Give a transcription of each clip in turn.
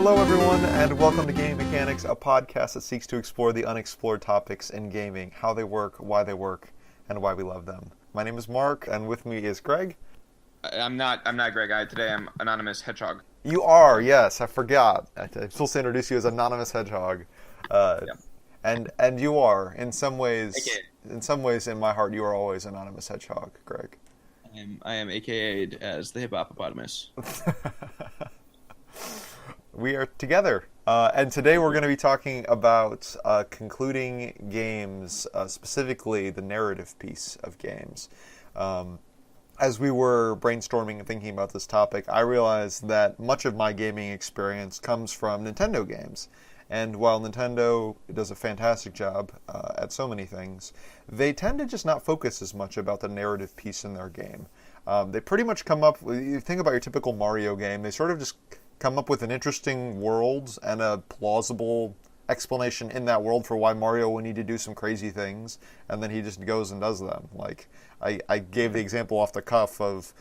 Hello, everyone, and welcome to Game Mechanics, a podcast that seeks to explore the unexplored topics in gaming, how they work, and why we love them. My name is Mark, and with me is Greg. I'm not Greg. Today I'm Anonymous Hedgehog. You are, yes. I forgot. I'm supposed to introduce you as Anonymous Hedgehog. Yep. And you are, in some ways. AKA. In some ways, in my heart, you are always Anonymous Hedgehog, Greg. I am AKA'd as the hippopotamus. We are together, and today we're going to be talking about concluding games, specifically the narrative piece of games. As we were brainstorming and thinking about this topic, I realized that much of my gaming experience comes from Nintendo games. And while Nintendo does a fantastic job at so many things, they tend to just not focus as much about the narrative piece in their game. They pretty much come up, you think about your typical Mario game, they sort of just come up with an interesting world and a plausible explanation in that world for why Mario would need to do some crazy things, and then he just goes and does them. Like, I gave the example off the cuff of,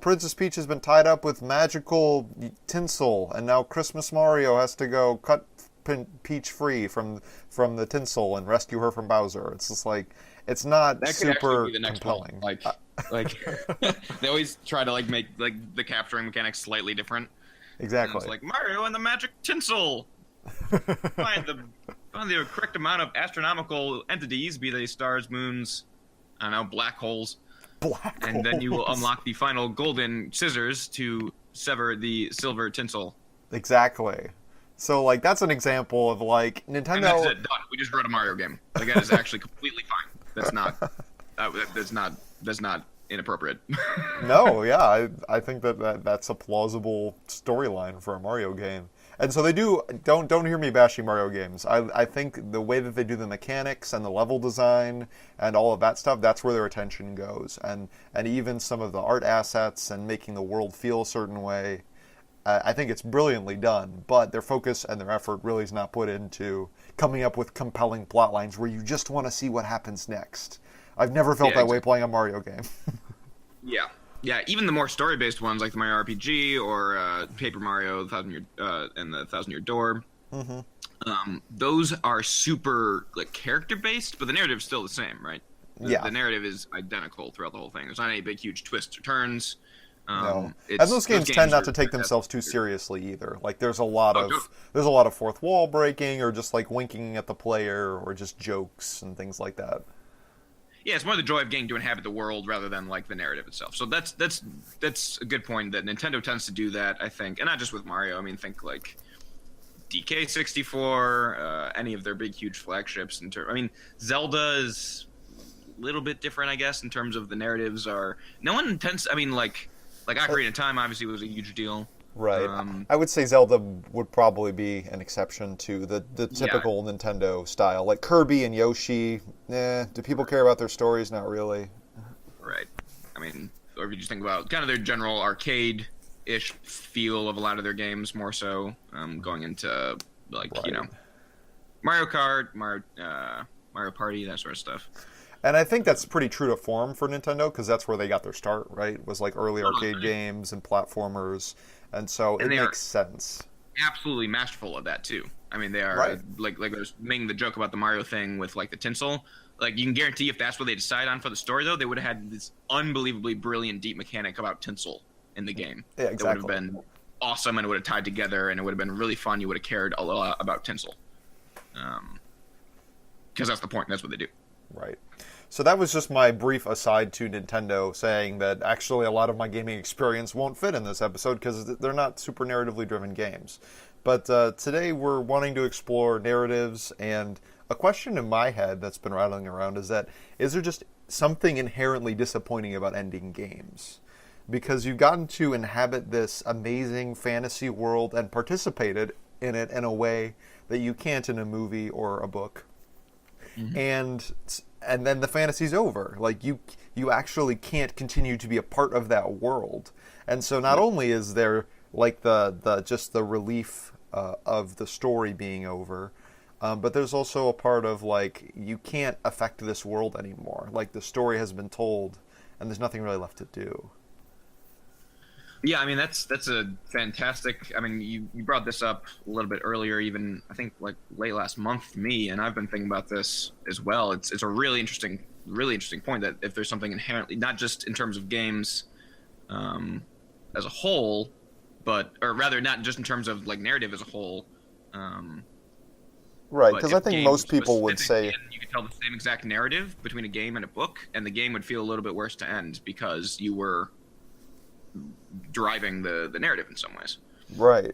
Princess Peach has been tied up with magical tinsel, and now Christmas Mario has to go cut Peach free from the tinsel and rescue her from Bowser. It's just like, it's not that super be the next compelling. One. Like they always try to make the capturing mechanics slightly different. Exactly. It's like Mario and the magic tinsel. Find the correct amount of astronomical entities, be they stars, moons, black holes. And then you will unlock the final golden scissors to sever the silver tinsel. Exactly. So, that's an example of, Nintendo... And that's it, done. We just wrote a Mario game. That is actually completely fine. That's not inappropriate. No, yeah, I think that's a plausible storyline for a Mario game. And so they do, don't hear me bashing Mario games. I think the way that they do the mechanics and the level design and all of that stuff, that's where their attention goes. And even some of the art assets and making the world feel a certain way, I think it's brilliantly done. But their focus and their effort really is not put into coming up with compelling plot lines where you just want to see what happens next. I've never felt that way playing a Mario game. Yeah, even the more story-based ones like the Mario RPG or Paper Mario, and the Thousand Year Door. Mm-hmm. Those are super character-based, but the narrative's still the same, right? The narrative is identical throughout the whole thing. There's not any big huge twists or turns. No. And those games tend not to take themselves too seriously either. There's a lot of fourth wall breaking, or just winking at the player, or just jokes and things like that. Yeah, it's more the joy of getting to inhabit the world rather than the narrative itself. So that's a good point that Nintendo tends to do that, I think, and not just with Mario. I mean, think DK64, any of their big huge flagships. Zelda is a little bit different, I guess, in terms of the narratives are. No one tends. Ocarina of Time obviously was a huge deal. Right. I would say Zelda would probably be an exception to the typical Nintendo style. Like Kirby and Yoshi, do people care about their stories? Not really. Right. Or if you just think about kind of their general arcade-ish feel of a lot of their games, more so, going into, Mario Kart, Mario Party, that sort of stuff. And I think that's pretty true to form for Nintendo, because that's where they got their start, right? Was early arcade games and platformers. And so it makes sense. Absolutely masterful of that too. They are right. I was making the joke about the Mario thing with the tinsel. You can guarantee if that's what they decide on for the story, though, they would have had this unbelievably brilliant deep mechanic about tinsel in the game. Yeah, exactly. That would have been awesome, and it would have tied together, and it would have been really fun. You would have cared a lot about tinsel, because that's the point. That's what they do. Right. So that was just my brief aside to Nintendo, saying that actually a lot of my gaming experience won't fit in this episode because they're not super narratively driven games. But today we're wanting to explore narratives, and a question in my head that's been rattling around is there just something inherently disappointing about ending games? Because you've gotten to inhabit this amazing fantasy world and participated in it in a way that you can't in a movie or a book. Mm-hmm. And then the fantasy's over. You actually can't continue to be a part of that world. And so not only is there the relief of the story being over, but there's also a part of you can't affect this world anymore. The story has been told, and there's nothing really left to do. Yeah, I mean that's a fantastic. I mean, you brought this up a little bit earlier, even I think like late last month to me, and I've been thinking about this as well. It's a really interesting point that if there's something inherently not just in terms of games um, as a whole, but or rather not just in terms of like narrative as a whole, um, Right, but because I if think games most people would specifically, say, and you could tell the same exact narrative between a game and a book, and the game would feel a little bit worse to end because you were driving the narrative in some ways. right.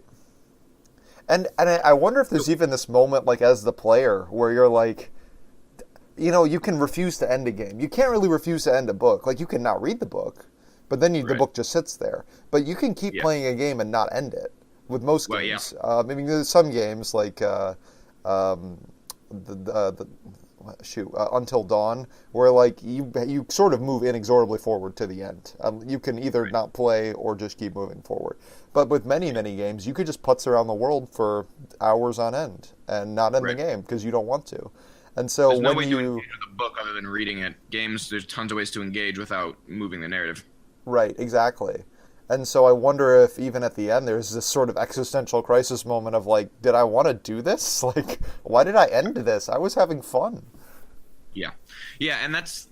And I wonder if there's even this moment, like as the player, where you're like, you can refuse to end a game. You can't really refuse to end a book. Like you can not read the book, but then the Right. book just sits there. But you can keep Yeah. playing a game and not end it. With most Well, yeah. games, I mean, there's some games like um, the shoot Until Dawn, where like you sort of move inexorably forward to the end. You can either Right. not play or just keep moving forward. But with many games, you could just putz around the world for hours on end and not end the Right. game because you don't want to. And so There's no when way to you engage with a book other than reading it. Games, there's tons of ways to engage without moving the narrative. right, exactly. And so I wonder if even at the end there's this sort of existential crisis moment of like, did I want to do this? Like, why did I end this? I was having fun. Yeah, yeah, and that's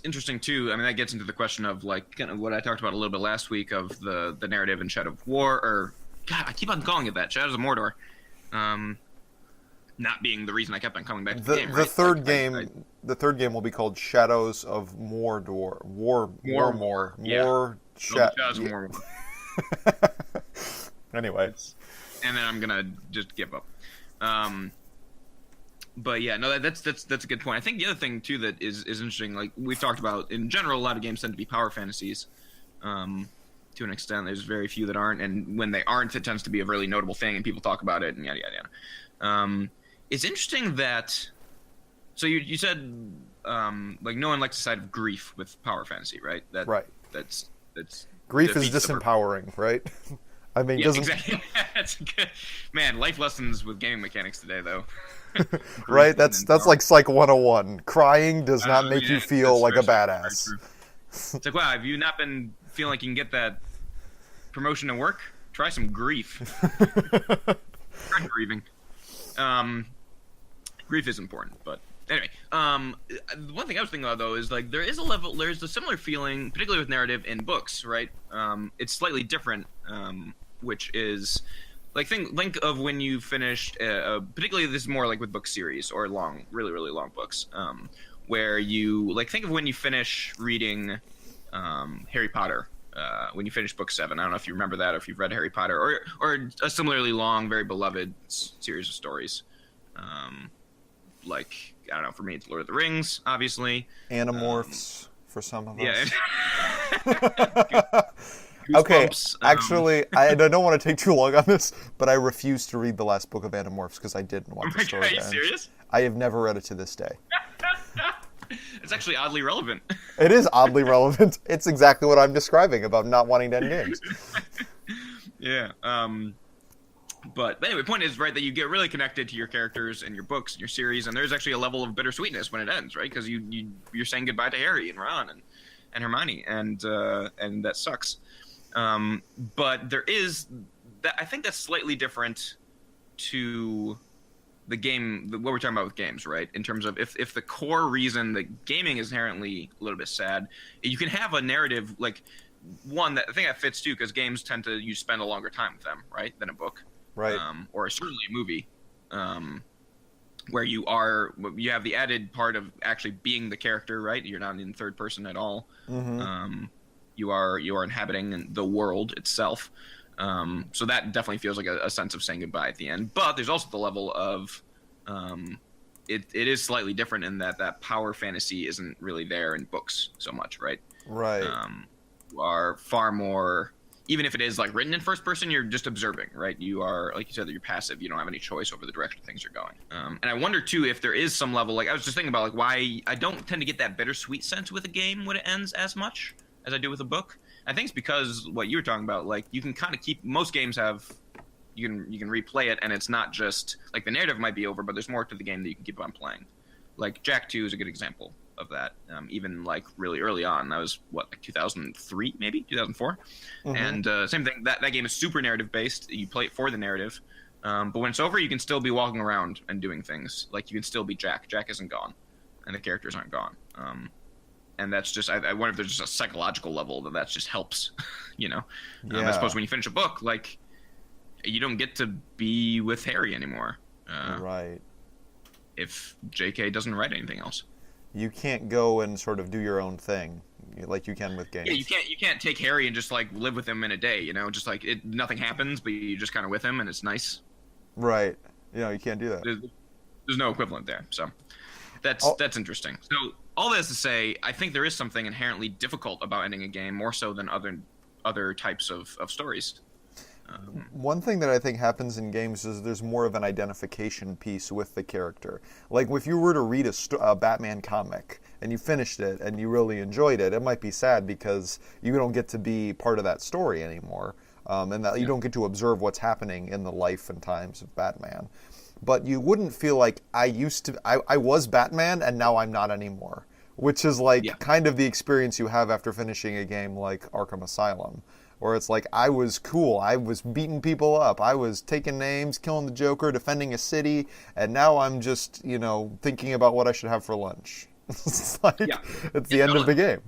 interesting too. I mean, that gets into the question of like kind of what I talked about a little bit last week of the narrative in Shadow of War, or God, I keep on calling it that, Shadows of Mordor. Um, Not being the reason I kept on coming back to the game. The Right? third Like, game, the third game will be called Shadows of Mordor. More. Yeah. Shadows of Mordor. Anyway, And then I'm gonna just give up. But yeah, no, that's a good point. I think the other thing too that is interesting, like we've talked about in general, a lot of games tend to be power fantasies. To an extent, there's very few that aren't, and when they aren't, it tends to be a really notable thing, and people talk about it, and yada yada yada. It's interesting that. So you said like no one likes the side of grief with power fantasy, right? right. That's Grief is defeats the purpose. disempowering, right? I mean, Yeah, doesn't exactly. That's good. Man, life lessons with gaming mechanics today, though. right? Grief That's and like Psych 101. Crying does not make yeah, you feel like a that's very badass. true. It's like, wow, have you not been feeling like you can get that promotion at work? Try some grief. Try grieving. Grief is important, but anyway. One thing I was thinking about though is like there's a similar feeling, particularly with narrative in books, right? It's slightly different, which is like think of when you finished, particularly this is more like with book series or long, really long books, where you like think of when you finish reading Harry Potter. When you finish book 7, I don't know if you remember that or if you've read Harry Potter or a similarly long, very beloved series of stories. Like I don't know, for me it's Lord of the Rings, obviously. Animorphs for some of Yeah. us. Okay, Goosebumps, actually, I don't want to take too long on this, but I refuse to read the last book of Animorphs because I didn't want Oh the my story God, are to you end. serious? I have never read it to this day. It's actually oddly relevant. It is oddly relevant. It's exactly what I'm describing about not wanting to end games. Yeah. But anyway, the point is, right, that you get really connected to your characters and your books and your series, and there's actually a level of bittersweetness when it ends, right? Because you're saying goodbye to Harry and Ron and Hermione, and that sucks. But there is that I think that's slightly different to the game, what we're talking about with games, right? In terms of if the core reason that gaming is inherently a little bit sad, you can have a narrative like one that I think that fits too, because games tend to you spend a longer time with them, right, than a book, Right. or certainly a movie, where you have the added part of actually being the character, right? You're not in third person at all. Mm-hmm. You are inhabiting the world itself. So that definitely feels like a sense of saying goodbye at the end. But there's also the level of it is slightly different in that power fantasy isn't really there in books so much, right? Right. You are far more, even if it is like written in first person, you're just observing, right? You are, like you said, that you're passive. You don't have any choice over the direction things are going. And I wonder too if there is some level, like I was just thinking about like why I don't tend to get that bittersweet sense with a game when it ends as much as I do with a book. I think it's because what you were talking about, like you can kind of keep, most games have, you can replay it, and it's not just like the narrative might be over, but there's more to the game that you can keep on playing. Like Jack 2 is a good example. of that. Even like really early on, that was what, like 2003, maybe 2004, and same thing. That game is super narrative based. You play it for the narrative, but when it's over, you can still be walking around and doing things. Like you can still be Jack. Jack isn't gone, and the characters aren't gone. And that's just, I wonder if there's just a psychological level that just helps, you know. I suppose when you finish a book, like you don't get to be with Harry anymore. Right. If J.K. doesn't write anything else. You can't go and sort of do your own thing like you can with games. Yeah, you can't take Harry and just like live with him in a day, you know, just like nothing happens, but you're just kind of with him and it's nice. Right. You can't do that. There's no equivalent there. So that's interesting. So all this to say, I think there is something inherently difficult about ending a game, more so than other types of stories. One thing that I think happens in games is there's more of an identification piece with the character. Like if you were to read a Batman comic and you finished it and you really enjoyed it, it might be sad because you don't get to be part of that story anymore, and that you don't get to observe what's happening in the life and times of Batman. But you wouldn't feel like I was Batman and now I'm not anymore, which is like kind of the experience you have after finishing a game like Arkham Asylum. Where it's like, I was cool, I was beating people up, I was taking names, killing the Joker, defending a city, and now I'm just, thinking about what I should have for lunch. It's like, it's the end of the game.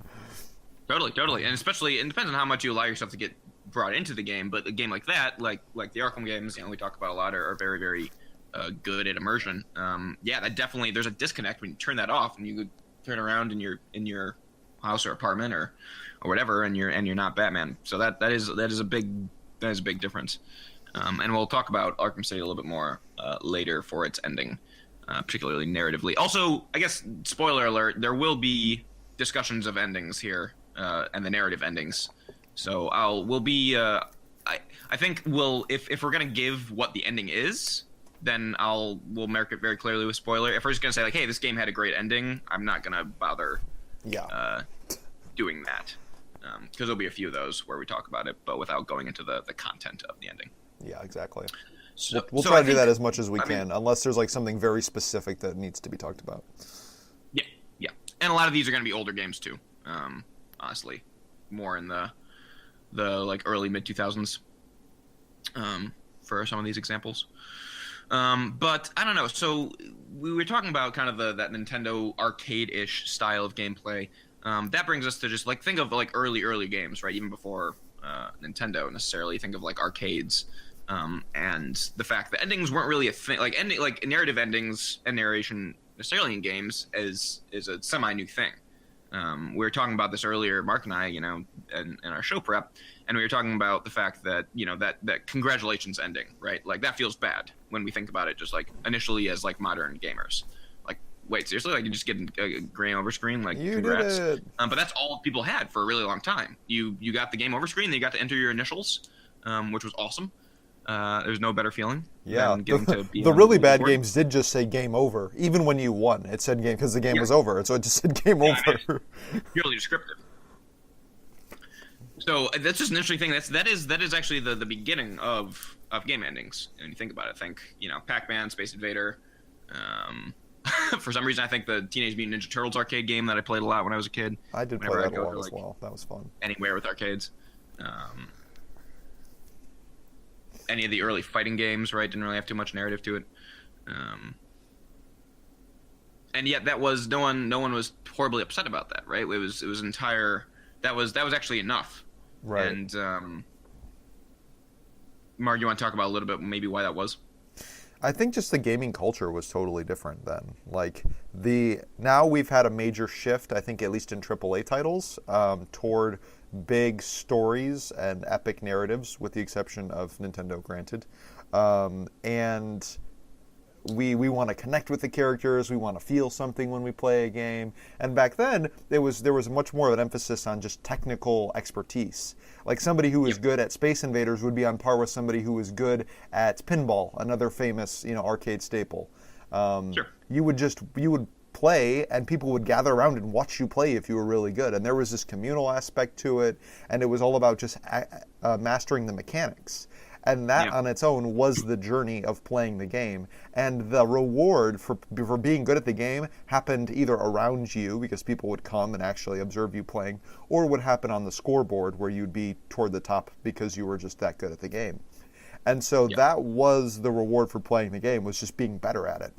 Totally. And especially, it depends on how much you allow yourself to get brought into the game, but a game like that, like the Arkham games, we talk about a lot, are very, very good at immersion. That definitely, there's a disconnect when you turn that off, and you turn around in your house or apartment or whatever, and you're not Batman. So that is a big difference. And we'll talk about Arkham City a little bit more later for its ending, particularly narratively. Also, I guess spoiler alert: there will be discussions of endings here and the narrative endings. So I think if we're gonna give what the ending is, then we'll mark it very clearly with spoiler. If we're just gonna say like, hey, this game had a great ending, I'm not gonna bother doing that. Because there'll be a few of those where we talk about it, but without going into the content of the ending. Yeah, exactly. So we'll try to do that as much as we can, unless there's like something very specific that needs to be talked about. Yeah. And a lot of these are going to be older games too. Honestly, more in the like early mid 2000s. For some of these examples. But I don't know. So we were talking about kind of that Nintendo arcade-ish style of gameplay. That brings us to just like think of like early games, right? Even before Nintendo necessarily. Think of like arcades, and the fact that endings weren't really a thing. Like narrative endings and narration necessarily in games is a semi-new thing. We were talking about this earlier, Mark and I, in our show prep, and we were talking about the fact that that congratulations ending, right? Like that feels bad when we think about it, just like initially as like modern gamers. Wait, seriously? Like you just get a game over screen? Like you congrats. Did it. But that's all people had for a really long time. You got the game over screen, then you got to enter your initials, which was awesome. There's no better feeling. Yeah, than getting to be the on really the bad board. games did just say game over. Even when you won, it said game because the game was over, and so it just said game over. I mean, purely descriptive. So that's just an interesting thing. That is actually the beginning of game endings. And you think about it, Pac-Man, Space Invader. For some reason, I think the Teenage Mutant Ninja Turtles arcade game that I played a lot when I was a kid. I did play that a lot as well. That was fun. Anywhere with arcades. Any of the early fighting games, right? Didn't really have too much narrative to it. And yet that was no one was horribly upset about that, right? It was entire. That was actually enough. Right. And Mark, you want to talk about a little bit maybe why that was? I think just the gaming culture was totally different then. Like now we've had a major shift, I think at least in AAA titles, toward big stories and epic narratives, with the exception of Nintendo, granted. And we want to connect with the characters, we want to feel something when we play a game. And back then, there was much more of an emphasis on just technical expertise. Like somebody who was good at Space Invaders would be on par with somebody who was good at pinball, another famous arcade staple. Sure. You would play, and people would gather around and watch you play if you were really good. And there was this communal aspect to it, and it was all about just mastering the mechanics. and that Yeah. on its own was the journey of playing the game. And the reward for being good at the game happened either around you, because people would come and actually observe you playing, or would happen on the scoreboard where you'd be toward the top because you were just that good at the game. And so Yeah. that was the reward for playing the game, was just being better at it.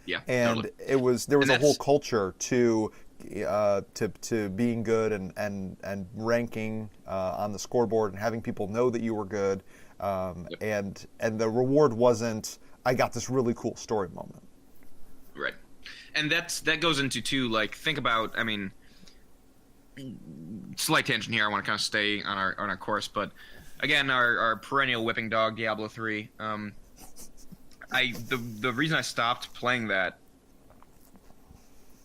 Yeah. And Totally. there was And a whole that's culture to being good and ranking on the scoreboard and having people know that you were good, yep. and the reward wasn't, I got this really cool story moment. Right. And that goes into too, like, think about, I mean, slight tangent here. I want to kind of stay on our course, but again, our perennial whipping dog, Diablo 3. The reason I stopped playing that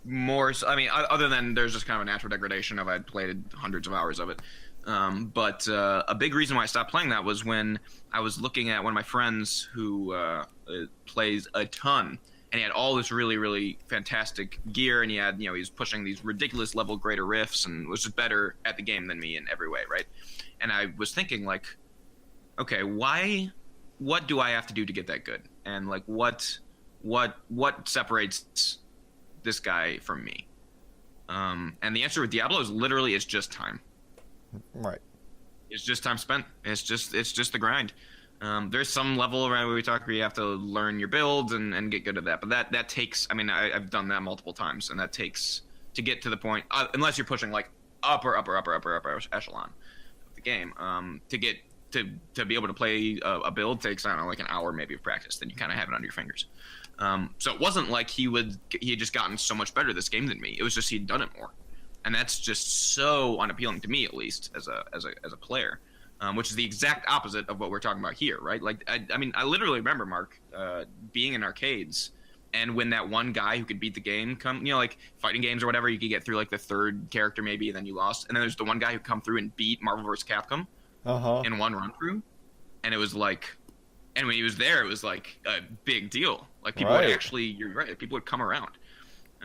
more, I mean, other than there's just kind of a natural degradation of I'd played hundreds of hours of it. But a big reason why I stopped playing that was when I was looking at one of my friends who plays a ton, and he had all this really, really fantastic gear, and he had, he was pushing these ridiculous level greater riffs, and was just better at the game than me in every way, right? And I was thinking, like, okay, what do I have to do to get that good? And like, what separates this guy from me? And the answer with Diablo is literally, it's just time. Right. It's just time spent. It's just the grind. There's some level around where we talk where you have to learn your builds and get good at that. But that takes, I mean, I've done that multiple times, and that takes, to get to the point, unless you're pushing like upper echelon of the game, to get to be able to play a build takes, I don't know, like an hour maybe of practice. Then you kind of have it under your fingers. So it wasn't like he had just gotten so much better this game than me. It was just he'd done it more, and that's just so unappealing to me, at least as a player. Which is the exact opposite of what we're talking about here, right? Like, I mean, I literally remember, Mark, being in arcades, and when that one guy who could beat the game come, like fighting games or whatever, you could get through like the third character maybe, and then you lost. And then there's the one guy who come through and beat Marvel vs. Capcom in one run through, and it was like, and when he was there, it was like a big deal. Like people would actually, you're right, people would come around.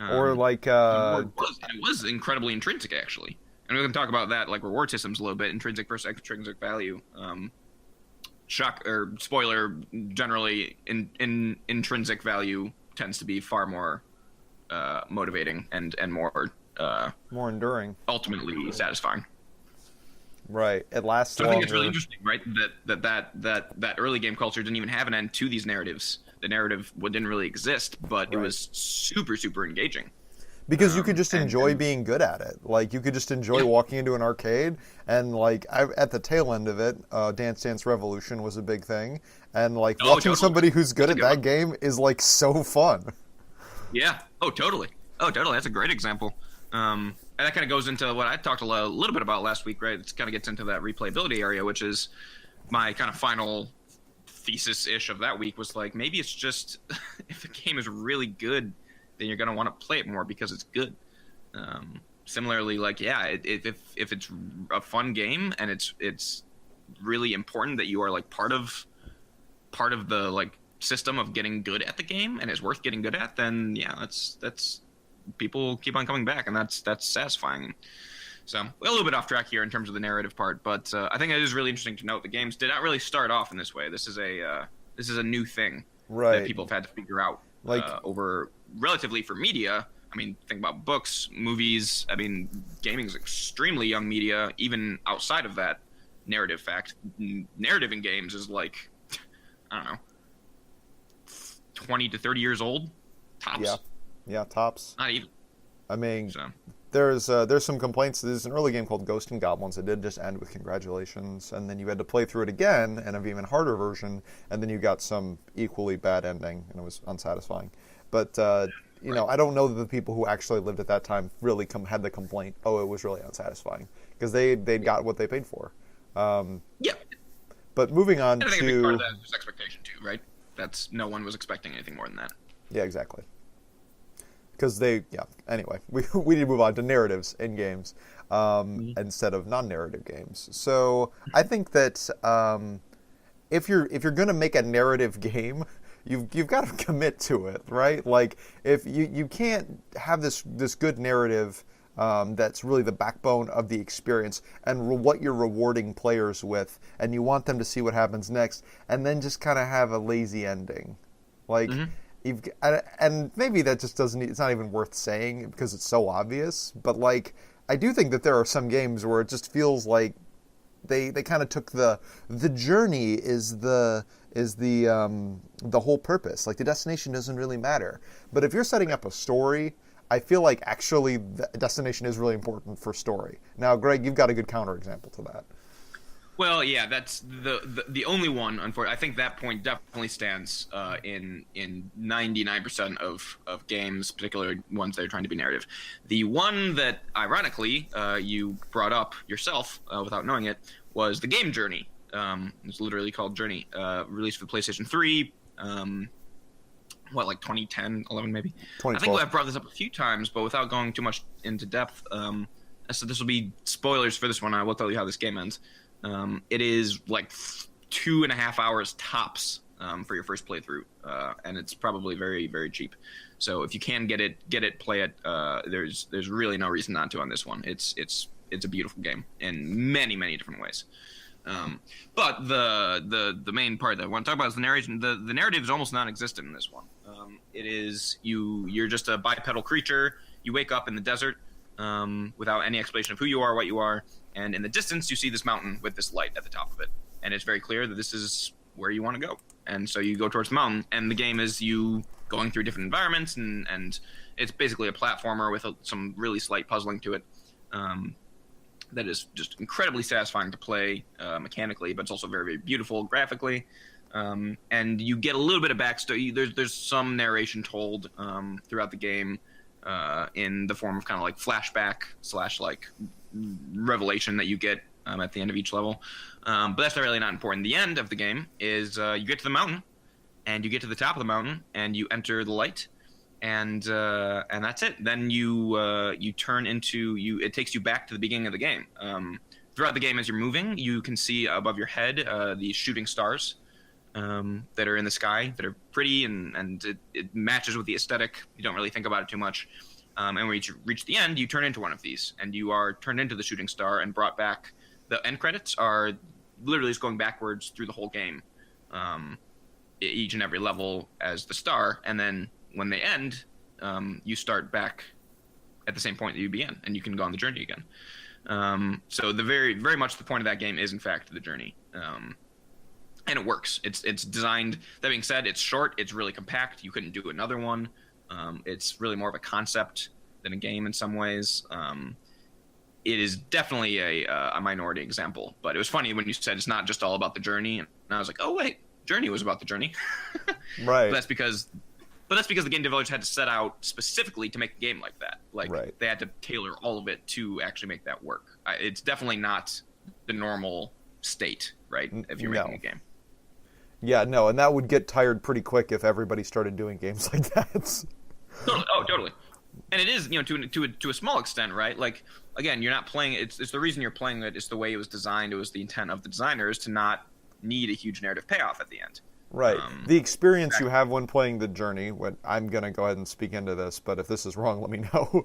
Or like, it was incredibly intrinsic, actually. And we can talk about that, like reward systems a little bit, intrinsic versus extrinsic value. Shock or spoiler, generally, intrinsic value tends to be far more motivating and more enduring, ultimately satisfying. Right. It lasts so longer. I think it's really interesting, right? That early game culture didn't even have an end to these narratives. The narrative didn't really exist, but it was super, super engaging. Because you could just enjoy being good at it. Like, you could just enjoy walking into an arcade, and like, at the tail end of it, Dance Dance Revolution was a big thing, and like, watching somebody who's good at that game is like so fun. Yeah. Oh, totally. That's a great example. And that kind of goes into what I talked a little bit about last week, right? It kind of gets into that replayability area, which is my kind of final thesis-ish of that week, was like, maybe it's just if the game is really good, then you're going to want to play it more because it's good. Similarly, like, if it's a fun game and it's really important that you are like part of the like system of getting good at the game and it's worth getting good at, then that's people keep on coming back, and that's satisfying. So we're a little bit off track here in terms of the narrative part, but I think it is really interesting to note the games did not really start off in this way. This is a new thing that people have had to figure out, like, over relatively for media. I mean, think about books, movies. I mean, gaming is extremely young media, even outside of that narrative fact. Narrative in games is like, I don't know, 20 to 30 years old, tops. Yeah, tops. Not even. I mean, there's some complaints. There's an early game called Ghost and Goblins. It did just end with congratulations, and then you had to play through it again and an even harder version, and then you got some equally bad ending, and it was unsatisfying. But you know, I don't know that the people who actually lived at that time really had the complaint, oh, it was really unsatisfying, because they got what they paid for. Yeah. But moving on and I think to... a big part of that was expectation too, right? No one was expecting anything more than that. Yeah, exactly. Because anyway, we need to move on to narratives in games instead of non-narrative games. So I think that if you're going to make a narrative game, you've got to commit to it, right? Like, if you can't have this good narrative that's really the backbone of the experience and what you're rewarding players with, and you want them to see what happens next, and then just kind of have a lazy ending. Like, and maybe that just doesn't, it's not even worth saying because it's so obvious, but like, I do think that there are some games where it just feels like they kind of took the journey is the whole purpose. Like, the destination doesn't really matter. But if you're setting up a story, I feel like actually the destination is really important for story. Now, Greg, you've got a good counterexample to that. Well, yeah, that's the only one. Unfortunately, I think that point definitely stands in 99% of games, particularly ones that are trying to be narrative. The one that, ironically, you brought up yourself without knowing it was the game Journey. It's literally called Journey, released for PlayStation 3. Like 2010, 11 maybe. I think I've brought this up a few times, but without going too much into depth. So this will be spoilers for this one. I will tell you how this game ends. It is like 2.5 hours tops for your first playthrough, and it's probably very, very cheap. So if you can get it, play it. There's really no reason not to on this one. It's a beautiful game in many, many different ways. But the main part that I want to talk about is the narration. The narrative is almost non-existent in this one. It is you're just a bipedal creature. You wake up in the desert without any explanation of who you are, what you are. And in the distance, you see this mountain with this light at the top of it. And it's very clear that this is where you want to go. And so you go towards the mountain. And the game is you going through different environments. And it's basically a platformer with some really slight puzzling to it. That is just incredibly satisfying to play mechanically. But it's also very, very beautiful graphically. And you get a little bit of backstory. There's some narration told throughout the game in the form of kind of like flashback / like revelation that you get at the end of each level, but that's really not important. The end of the game is you get to the mountain, and you get to the top of the mountain, and you enter the light, and that's it. Then you turn into you. It takes you back to the beginning of the game. Throughout the game, as you're moving, you can see above your head these shooting stars that are in the sky that are pretty, and it matches with the aesthetic. You don't really think about it too much. And when you reach the end, you turn into one of these, and you are turned into the shooting star and brought back. The end credits are literally just going backwards through the whole game, each and every level as the star, and then when they end, you start back at the same point that you began, and you can go on the journey again. So the very, very much the point of that game is, in fact, the journey. And it works. It's designed. That being said, it's short. It's really compact. You couldn't do another one. It's really more of a concept than a game in some ways. It is definitely a minority example. But it was funny when you said it's not just all about the journey, and I was like, oh wait, Journey was about the journey. Right. But that's because the game developers had to set out specifically to make a game like that. Like right. They had to tailor all of it to actually make that work. It's definitely not the normal state, right? If you're making a game. Yeah, no, and that would get tired pretty quick if everybody started doing games like that. Totally. Oh, totally. And it is, to a small extent, right? Like, again, you're not playing it. It's the reason you're playing it. It's the way it was designed. It was the intent of the designers to not need a huge narrative payoff at the end. Right. The experience you have when playing the journey, I'm going to go ahead and speak into this, but if this is wrong, let me know,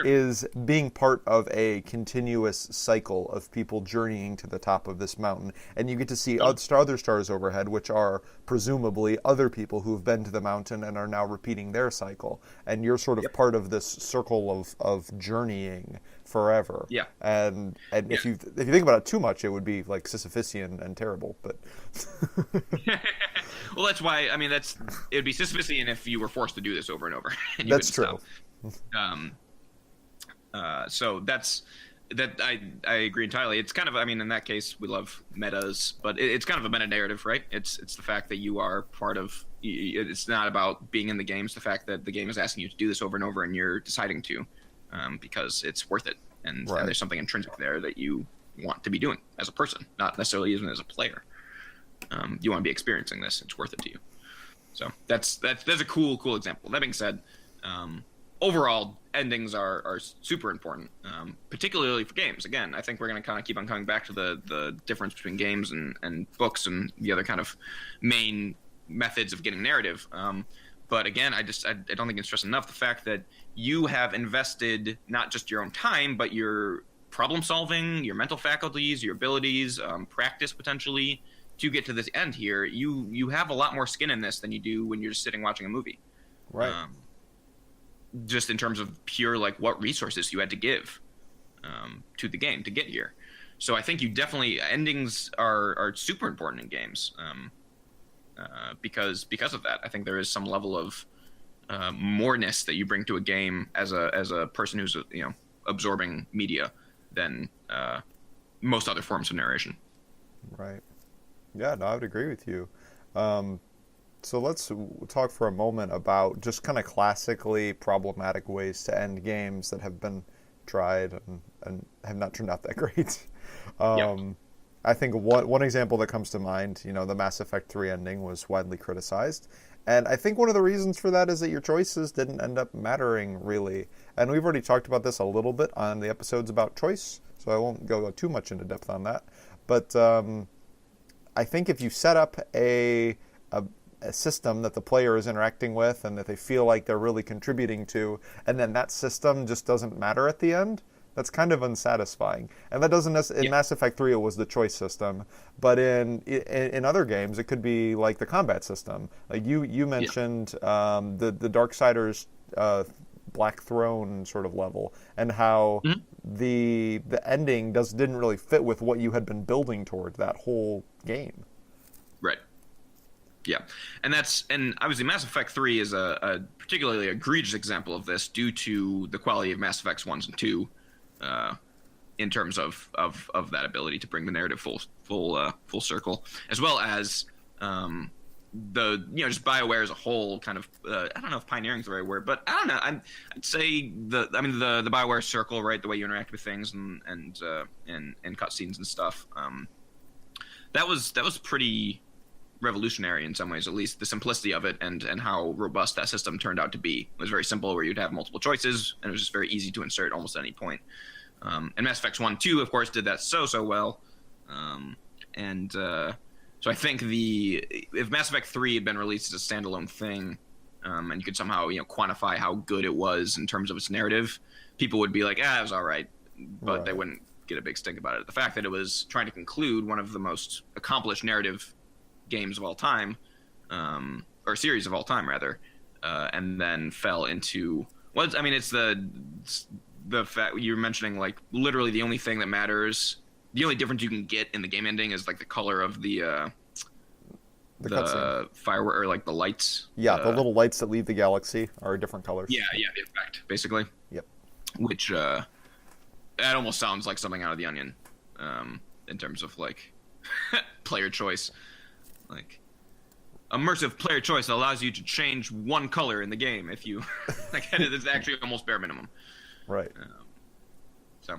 is being part of a continuous cycle of people journeying to the top of this mountain. And you get to see other stars overhead, which are presumably other people who've been to the mountain and are now repeating their cycle. And you're sort of part of this circle of journeying forever. Yeah. And if you think about it too much, it would be like Sisyphusian and terrible. But well, that's why. I mean, it would be Sisyphusian if you were forced to do this over and over. And that's true. So that's that. I agree entirely. It's kind of. I mean, in that case, we love metas, but it's kind of a meta narrative, right? It's the fact that you are part of. It's not about being in the game. It's the fact that the game is asking you to do this over and over, and you're deciding to. Because it's worth it, and there's something intrinsic there that you want to be doing as a person, not necessarily even as a player. You want to be experiencing this; it's worth it to you. So that's a cool example. That being said, overall endings are super important, particularly for games. Again, I think we're going to kind of keep on coming back to the difference between games and books and the other kind of main methods of getting narrative. But again, I don't think it's stressed enough the fact that you have invested not just your own time, but your problem solving, your mental faculties, your abilities, practice potentially to get to this end here. You have a lot more skin in this than you do when you're just sitting watching a movie. Right. Just in terms of pure like what resources you had to give to the game to get here. So I think you definitely endings are super important in games. Because of that, I think there is some level of moreness that you bring to a game as a person who's absorbing media than most other forms of narration. Right. Yeah, no, I would agree with you. So let's talk for a moment about just kind of classically problematic ways to end games that have been tried and have not turned out that great. Yep. I think one example that comes to mind, the Mass Effect 3 ending was widely criticized. And I think one of the reasons for that is that your choices didn't end up mattering, really. And we've already talked about this a little bit on the episodes about choice, so I won't go too much into depth on that. But I think if you set up a system that the player is interacting with and that they feel like they're really contributing to, and then that system just doesn't matter at the end, that's kind of unsatisfying. And that doesn't in Mass Effect 3 it was the choice system, but in other games it could be like the combat system. Like you mentioned the Darksiders Black Throne sort of level, and how the ending didn't really fit with what you had been building toward that whole game. Right. Yeah, and obviously Mass Effect 3 is a particularly egregious example of this due to the quality of Mass Effects 1 and 2, in terms of that ability to bring the narrative full circle, as well as just BioWare as a whole kind of I don't know if pioneering is the right word, but I don't know. I'd say the BioWare circle, right? The way you interact with things and cutscenes and stuff. That was pretty revolutionary in some ways, at least the simplicity of it and how robust that system turned out to be. It was very simple, where you'd have multiple choices, and it was just very easy to insert almost at any point. And Mass Effect 1 2, of course, did that so well. So I think if Mass Effect 3 had been released as a standalone thing, and you could somehow quantify how good it was in terms of its narrative, people would be like, it was all right, but they wouldn't get a big stink about it. The fact that it was trying to conclude one of the most accomplished narrative games of all time, or series of all time rather, and then fell into it's the fact you were mentioning, like literally the only thing that matters, the only difference you can get in the game ending is like the color of the firework, or like the lights. Yeah, the little lights that leave the galaxy are different colors. Yeah, the effect basically. Yep. Which that almost sounds like something out of The Onion, in terms of like player choice. Like immersive player choice that allows you to change one color in the game if you like. It's actually almost bare minimum. Right. So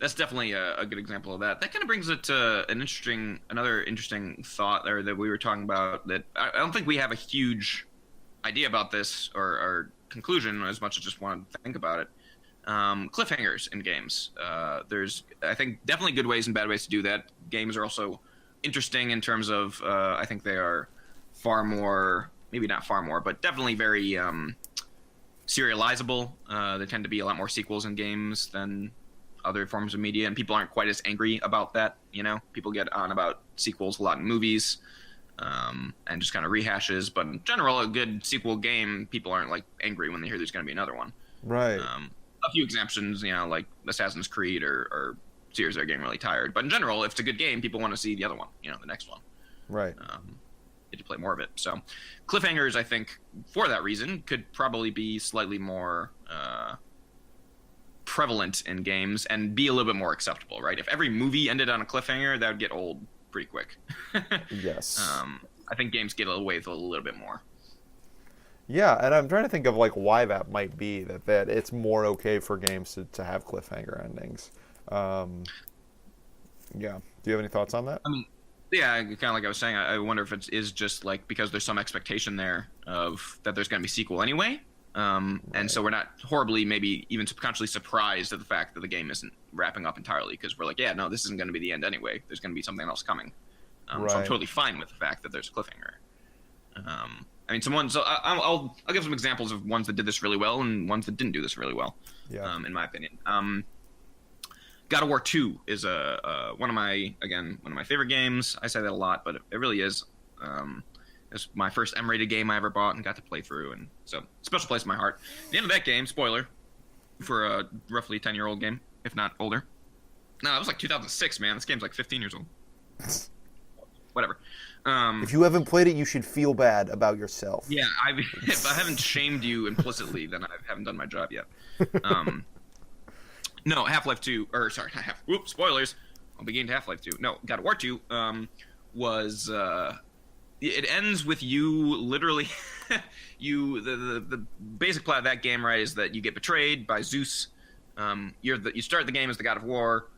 that's definitely a good example of that. That kind of brings it to another interesting thought there that we were talking about. That I don't think we have a huge idea about this or conclusion, as much as just want to think about it. Cliffhangers in games. There's, I think, definitely good ways and bad ways to do that. Games are also interesting in terms of I think they are far more, maybe not far more, but definitely very serializable. There tend to be a lot more sequels in games than other forms of media, and people aren't quite as angry about that. People get on about sequels a lot in movies, and just kind of rehashes. But in general, a good sequel game, people aren't like angry when they hear there's going to be another one. Right. A few exceptions, like Assassin's Creed or series are getting really tired. But in general, if it's a good game, people want to see the other one, the next one. Right. Get to play more of it. So cliffhangers, I think, for that reason, could probably be slightly more prevalent in games and be a little bit more acceptable, right? If every movie ended on a cliffhanger, that would get old pretty quick. Yes. I think games get away with a little bit more. Yeah, and I'm trying to think of like why that might be, that it's more okay for games to have cliffhanger endings. Yeah. Do you have any thoughts on that? Yeah, kind of like I was saying, I wonder if it is just like because there's some expectation there of that there's going to be sequel anyway. And so we're not horribly, maybe even subconsciously surprised at the fact that the game isn't wrapping up entirely, because we're like, yeah, no, this isn't going to be the end anyway. There's going to be something else coming. So I'm totally fine with the fact that there's a cliffhanger. I mean, so I'll give some examples of ones that did this really well and ones that didn't do this really well. Yeah. In my opinion. God of War 2 is one of my favorite games. I say that a lot, but it really is. It's my first M-rated game I ever bought and got to play through, and so special place in my heart. At the end of that game, spoiler, for a roughly 10-year-old game, if not older. No, it was like 2006, man. This game's like 15 years old. Whatever. If you haven't played it, you should feel bad about yourself. Yeah, if I haven't shamed you implicitly, then I haven't done my job yet. No, Half-Life 2, or sorry, spoilers. I'll begin to Half-Life 2. No, God of War 2 was it ends with you literally the basic plot of that game, right, is that you get betrayed by Zeus. You start the game as the God of War.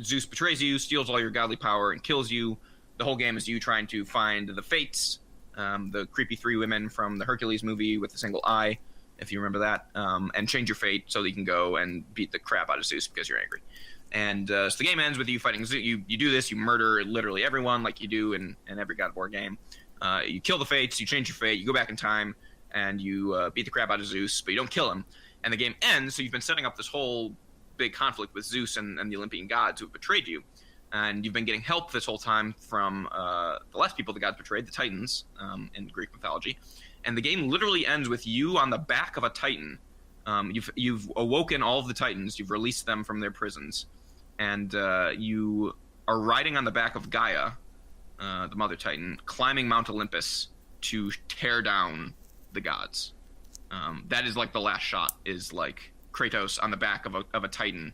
Zeus betrays you, steals all your godly power, and kills you. The whole game is you trying to find the Fates, the creepy 3 women from the Hercules movie with a single eye, if you remember that, and change your fate so that you can go and beat the crap out of Zeus because you're angry. And so the game ends with you fighting Zeus. You do this, you murder literally everyone like you do in every God of War game. You kill the Fates, you change your fate, you go back in time, and you beat the crap out of Zeus, but you don't kill him. And the game ends, so you've been setting up this whole big conflict with Zeus and the Olympian gods who have betrayed you. And you've been getting help this whole time from the last people the gods betrayed, the Titans, in Greek mythology. And the game literally ends with you on the back of a Titan. You've awoken all of the Titans. You've released them from their prisons. And you are riding on the back of Gaia, the mother Titan, climbing Mount Olympus to tear down the gods. That is like the last shot, is like Kratos on the back of a Titan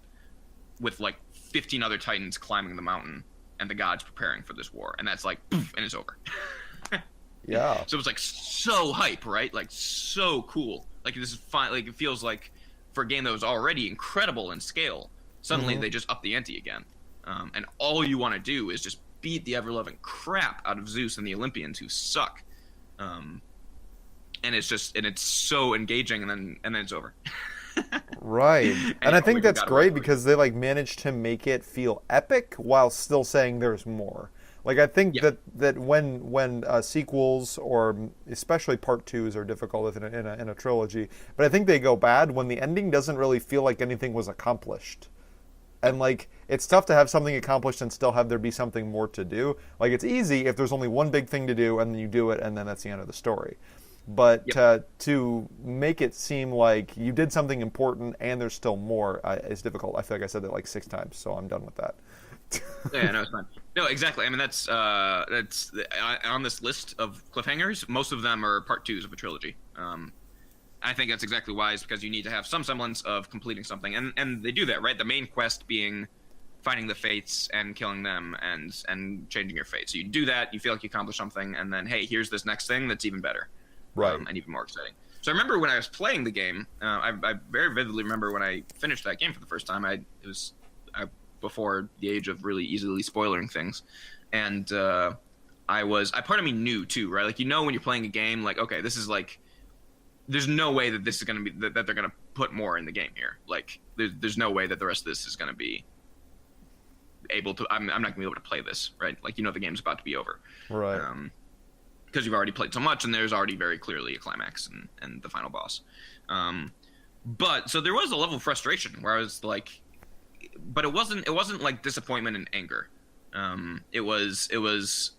with like 15 other Titans climbing the mountain and the gods preparing for this war. And that's like, poof, and it's over. Yeah. So it's like so hype, right? Like so cool. Like this is fine. Like it feels like for a game that was already incredible in scale, suddenly they just up the ante again. And all you want to do is just beat the ever-loving crap out of Zeus and the Olympians who suck. And it's so engaging, and then it's over. Right. And I think that's great because they like managed to make it feel epic while still saying there's more. Like I think that when sequels or especially part 2s are difficult in a trilogy, but I think they go bad when the ending doesn't really feel like anything was accomplished. And like it's tough to have something accomplished and still have there be something more to do. Like it's easy if there's only one big thing to do and then you do it and then that's the end of the story. But to make it seem like you did something important and there's still more is difficult. I feel like I said that like 6 times, so I'm done with that. Yeah, no, it's fine. No, exactly. I mean, that's on this list of cliffhangers. Most of them are part 2s of a trilogy. I think that's exactly wise because you need to have some semblance of completing something, and they do that, right? The main quest being finding the Fates and killing them and changing your fate. So you do that, you feel like you accomplished something, and then hey, here's this next thing that's even better. Right. And even more exciting. So I remember when I was playing the game, I very vividly remember when I finished that game for the first time. It was before the age of really easily spoiling things, and part of me knew too, right? Like when you're playing a game, like okay, this is like, there's no way that this is going to be that they're going to put more in the game here. Like there's no way that the rest of this is going to be able to. I'm not going to be able to play this, right? Like the game's about to be over, right? Because you've already played so much, and there's already very clearly a climax and the final boss. But so there was a level of frustration where I was like, but it wasn't like disappointment and anger. It was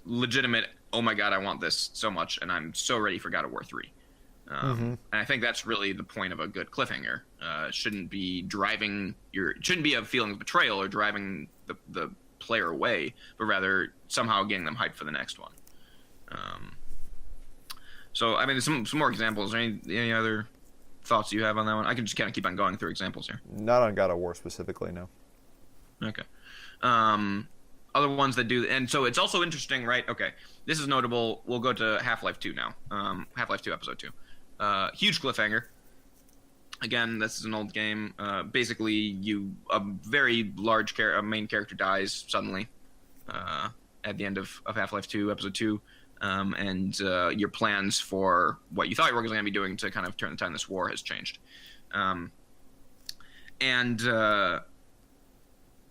legitimate. Oh my god, I want this so much, and I'm so ready for God of War 3. And I think that's really the point of a good cliffhanger. Shouldn't be a feeling of betrayal or driving the player away, but rather somehow getting them hyped for the next one. So I mean, there's some more examples. Any other thoughts you have on that one? I can just kind of keep on going through examples here. Not on God of War specifically, no. Okay. Other ones that do, and so it's also interesting, right? Okay, this is notable. We'll go to Half-Life 2 now. Half-Life 2 Episode 2. Huge cliffhanger. Again, this is an old game. Basically, a very large main character dies suddenly at the end of Half-Life 2 Episode 2. And your plans for what you thought you were going to be doing to kind of turn the tide in this war has changed. And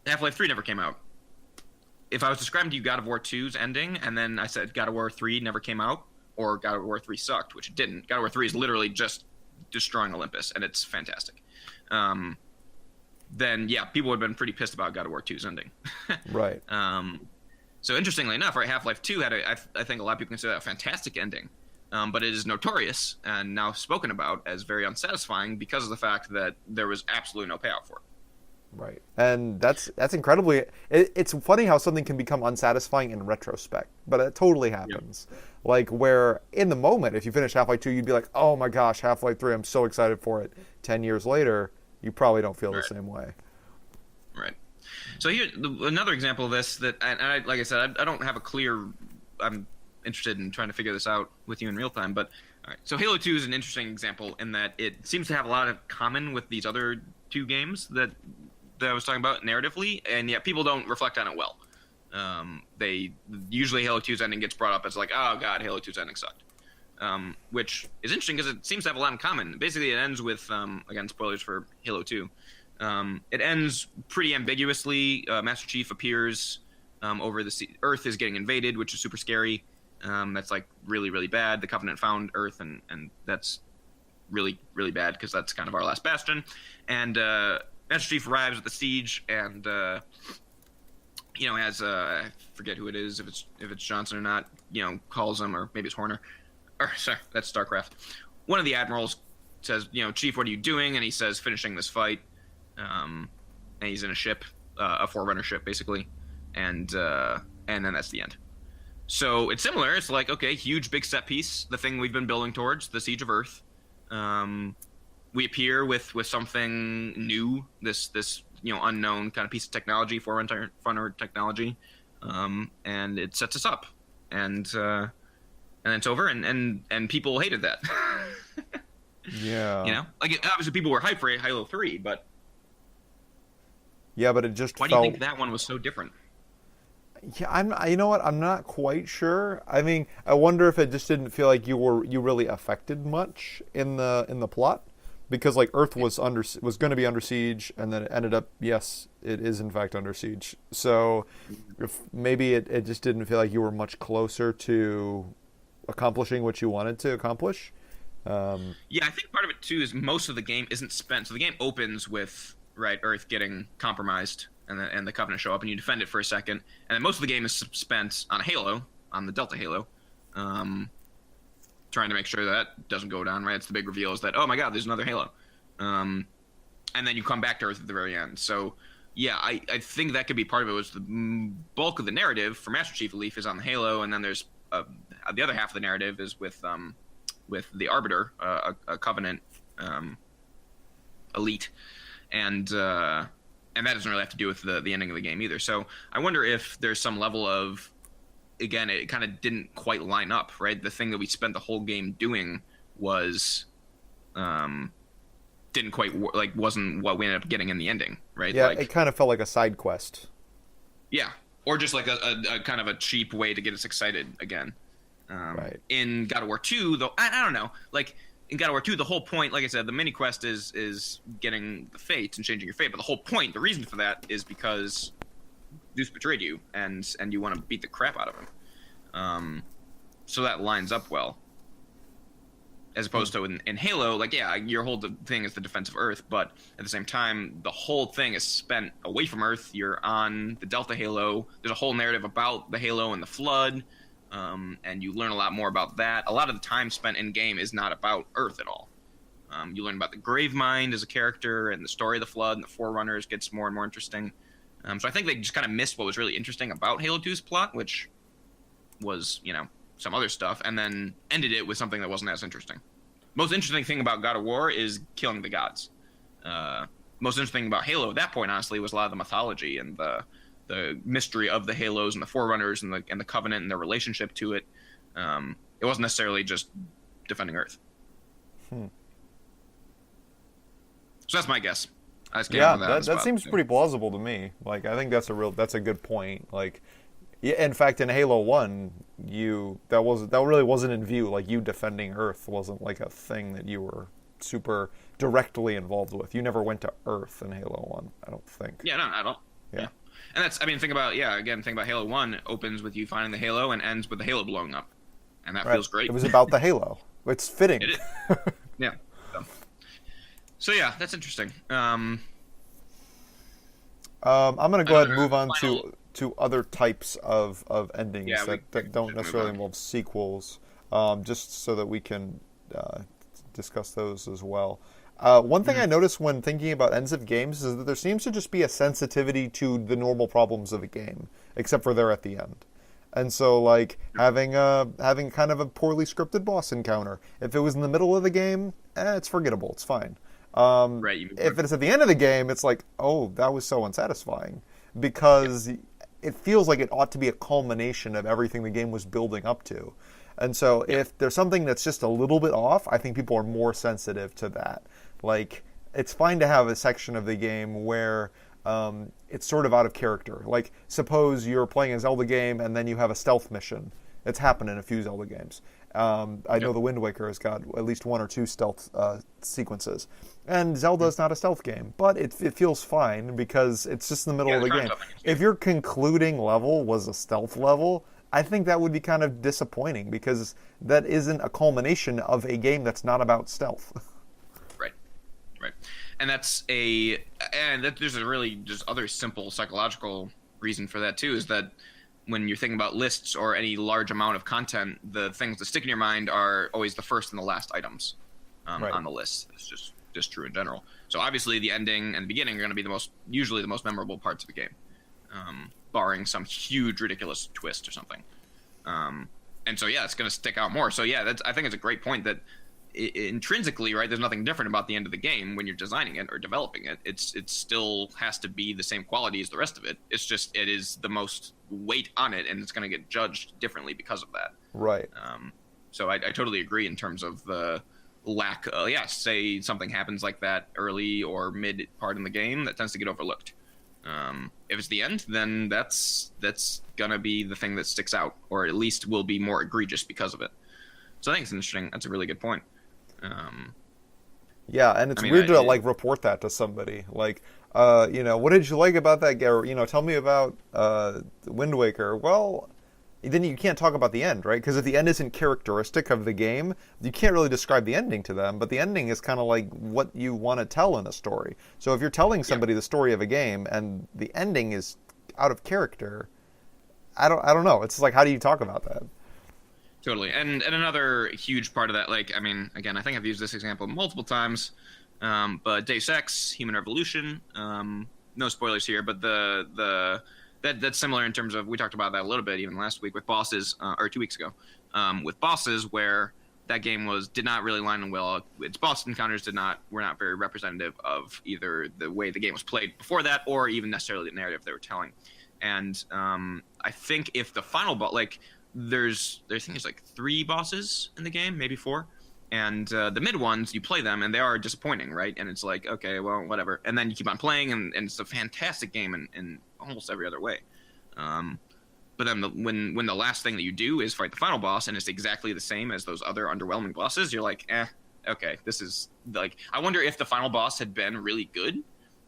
Half-Life 3 never came out. If I was describing to you God of War 2's ending, and then I said God of War 3 never came out, or God of War 3 sucked, which it didn't. God of War 3 is literally just destroying Olympus, and it's fantastic. Then yeah, people would have been pretty pissed about God of War 2's ending. Right. So interestingly enough, right, Half-Life 2 had I think a lot of people consider that a fantastic ending, but it is notorious and now spoken about as very unsatisfying because of the fact that there was absolutely no payoff for it. Right. And that's incredibly. It's funny how something can become unsatisfying in retrospect, but it totally happens. Yep. Like where in the moment, if you finish Half-Life 2, you'd be like, "Oh my gosh, Half-Life 3! I'm so excited for it." 10 years later, you probably don't feel the same way. Right. So here, another example of this that, and I, like I said, I don't have a clear. I'm interested in trying to figure this out with you in real time, but all right. So Halo 2 is an interesting example in that it seems to have a lot of common with these other two games that I was talking about narratively, and yet people don't reflect on it well. They usually Halo 2's ending gets brought up as like, oh god, Halo 2's ending sucked, which is interesting because it seems to have a lot in common. Basically, it ends with again, spoilers for Halo 2. It ends pretty ambiguously. Master Chief appears over the sea. Earth is getting invaded, which is super scary. That's like really, really bad. The Covenant found Earth, and that's really, really bad because that's kind of our last bastion. And Master Chief arrives at the siege, and as I forget who it is, if it's Johnson or not, calls him, or maybe it's Horner. Or sorry, that's StarCraft. One of the admirals says, Chief, what are you doing? And he says, finishing this fight. And he's in a ship, a Forerunner ship, basically, and then that's the end. So it's similar. It's like, okay, huge, big set piece, the thing we've been building towards, the Siege of Earth. We appear with something new, this unknown kind of piece of technology, Forerunner technology, and it sets us up, and then it's over, and people hated that. Yeah. Like obviously people were hyped for Halo 3, but. Yeah, but it just Why do you think that one was so different? Yeah, you know what? I'm not quite sure. I mean, I wonder if it just didn't feel like you really affected much in the plot, because like Earth was going to be under siege, and then it ended up, yes, it is in fact under siege. So if maybe it just didn't feel like you were much closer to accomplishing what you wanted to accomplish. Yeah, I think part of it too is most of the game isn't spent. So the game opens with Earth getting compromised, and the Covenant show up, and you defend it for a second, and then most of the game is spent on a Halo, on the Delta Halo, trying to make sure that doesn't go down. Right, it's the big reveal is that, oh my god, there's another Halo, and then you come back to Earth at the very end. So yeah, I think that could be part of it. Was the bulk of the narrative for Master Chief Leaf is on the Halo, and then there's the other half of the narrative is with the Arbiter, a Covenant elite. And that doesn't really have to do with the ending of the game either. So I wonder if there's some level of, again, it kind of didn't quite line up, right? The thing that we spent the whole game doing was, didn't quite wasn't what we ended up getting in the ending, right? Yeah, it kind of felt like a side quest. Yeah, or just like a kind of a cheap way to get us excited again. Right. In God of War 2, though, I don't know, like. In God of War 2, the whole point, like I said, the mini quest is getting the fates and changing your fate. But the whole point, the reason for that, is because Zeus betrayed you, and you want to beat the crap out of him. So that lines up well. As opposed to in Halo, like, yeah, your whole thing is the defense of Earth, but at the same time, the whole thing is spent away from Earth. You're on the Delta Halo. There's a whole narrative about the Halo and the Flood. And you learn a lot more about that. A lot of the time spent in game is not about Earth at all. You learn about the Gravemind as a character, and the story of the Flood and the Forerunners gets more and more interesting. So I think they just kind of missed what was really interesting about Halo 2's plot, which was, some other stuff, and then ended it with something that wasn't as interesting. Most interesting thing about God of War is killing the gods. Most interesting thing about Halo at that point, honestly, was a lot of the mythology and the mystery of the Halos and the Forerunners and the Covenant and their relationship to it. It wasn't necessarily just defending Earth. So that's my guess. That seems pretty plausible to me. Like, I think that's a good point. Like, yeah, in fact, in Halo 1, that really wasn't in view. Like, you defending Earth wasn't like a thing that you were super directly involved with. You never went to Earth in Halo 1, I don't think. Yeah, no, I don't. Yeah. And think about Halo 1 opens with you finding the Halo and ends with the Halo blowing up. and that Right. feels great. It was about the Halo. It's fitting. It is. Yeah. So yeah, that's interesting. I'm going to go ahead and move on Final. to other types of endings Yeah, we that don't should move necessarily on. involve sequels, just so that we can discuss those as well. One thing I noticed when thinking about ends of games is that there seems to just be a sensitivity to the normal problems of a game, except for they're at the end. And so, like having kind of a poorly scripted boss encounter, if it was in the middle of the game, it's forgettable. It's fine. Right. You move If on. it's at the end of the game, it's like, oh, that was so unsatisfying, because it feels like it ought to be a culmination of everything the game was building up to. And so, if there's something that's just a little bit off, I think people are more sensitive to that. Like, it's fine to have a section of the game where it's sort of out of character. Like, suppose you're playing a Zelda game and then you have a stealth mission. It's happened in a few Zelda games. I know the Wind Waker has got at least one or two stealth sequences. And Zelda's not a stealth game, but it feels fine because it's just in the middle of the the game. time If your concluding level was a stealth level, I think that would be kind of disappointing because that isn't a culmination of a game that's not about stealth. Right. Right. And there's a really just other simple psychological reason for that too, is that when you're thinking about lists or any large amount of content, the things that stick in your mind are always the first and the last items Right. on the list. It's just true in general. So obviously the ending and the beginning are going to be usually the most memorable parts of a game, barring some huge ridiculous twist or something. And so yeah, it's going to stick out more. So yeah, I think it's a great point that intrinsically, right, there's nothing different about the end of the game when you're designing it or developing it. It still has to be the same quality as the rest of it. It's just it is the most weight on it, and it's going to get judged differently because of that. Right. So I totally agree in terms of the lack. Say something happens like that early or mid part in the game, that tends to get overlooked. If it's the end, then that's gonna be the thing that sticks out, or at least will be more egregious because of it. So I think it's interesting. That's a really good point. Yeah, and it's I mean, weird to like report that to somebody. Like, what did you like about that game? Tell me about Wind Waker. Well, then you can't talk about the end, right? Because if the end isn't characteristic of the game, you can't really describe the ending to them. But the ending is kind of like what you want to tell in a story. So if you're telling somebody the story of a game and the ending is out of character, I don't know. It's like, how do you talk about that? Totally. And another huge part of that, like, I mean, again, I think I've used this example multiple times, but Deus Ex, Human Revolution, no spoilers here, but that's similar in terms of, we talked about that a little bit even last week with bosses, or 2 weeks ago, with bosses, where that game did not really line well. Its boss encounters were not very representative of either the way the game was played before that, or even necessarily the narrative they were telling. And I think if the final boss, like, I think there's like 3 bosses in the game, maybe 4, and the mid ones, you play them and they are disappointing, right? And it's like, okay, well, whatever, and then you keep on playing, and it's a fantastic game in almost every other way. But then when the last thing that you do is fight the final boss, and it's exactly the same as those other underwhelming bosses, you're like, okay, this is like, I wonder if the final boss had been really good,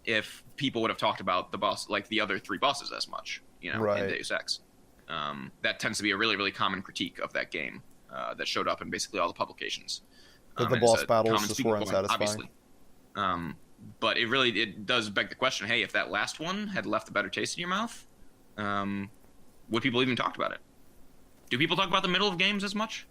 if people would have talked about the boss, like the other 3 bosses, as much, Right. in Deus Ex. That tends to be a really, really common critique of that game, that showed up in basically all the publications. That the And it's boss a battles common just speaking were point, unsatisfying. obviously. But it does beg the question, hey, if that last one had left a better taste in your mouth, would people even talk about it? Do people talk about the middle of games as much?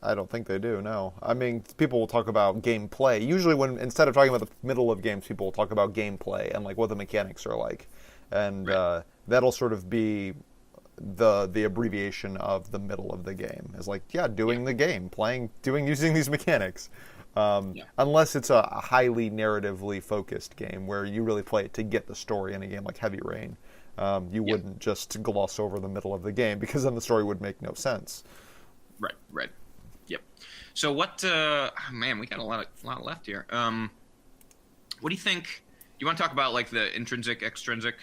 I don't think they do, no. I mean, people will talk about gameplay. Usually instead of talking about the middle of games, people will talk about gameplay and like what the mechanics are like. And Right. that'll sort of be the abbreviation of the middle of the game. Is like, doing the game, using these mechanics. Unless it's a highly narratively focused game where you really play it to get the story in a game like Heavy Rain. You wouldn't just gloss over the middle of the game, because then the story would make no sense. Right. Yep. So what? Man, we got a lot left here. What do you think? Do you want to talk about like the intrinsic, extrinsic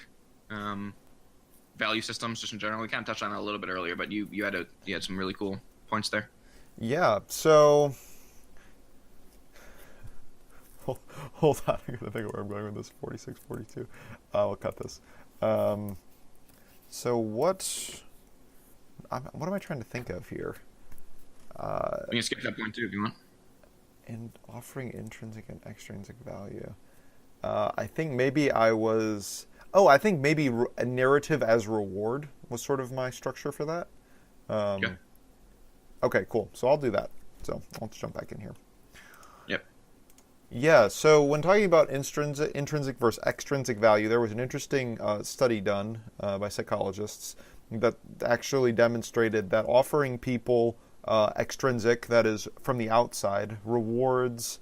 value systems just in general? We kind of touched on it a little bit earlier, but you had some really cool points there. Yeah. So hold on, I gotta think of where I'm going with this. 46, 42. I'll cut this. So what what am I trying to think of here? You can skip that point too if you want. And offering intrinsic and extrinsic value. I think maybe I was. Oh, I think maybe a narrative as reward was sort of my structure for that. Yeah. Okay, cool. So I'll do that. So I'll jump back in here. Yep. Yeah, so when talking about intrinsic versus extrinsic value, there was an interesting study done by psychologists that actually demonstrated that offering people extrinsic, that is from the outside, rewards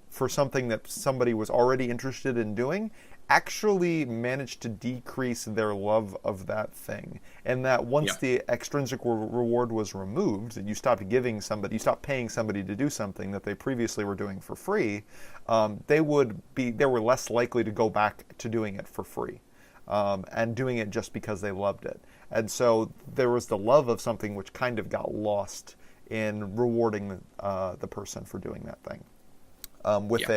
for something that somebody was already interested in doing, actually managed to decrease their love of that thing. And that once the extrinsic reward was removed, and you stopped paying somebody to do something that they previously were doing for free, they were less likely to go back to doing it for free. And doing it just because they loved it. And so there was the love of something which kind of got lost in rewarding the person for doing that thing. With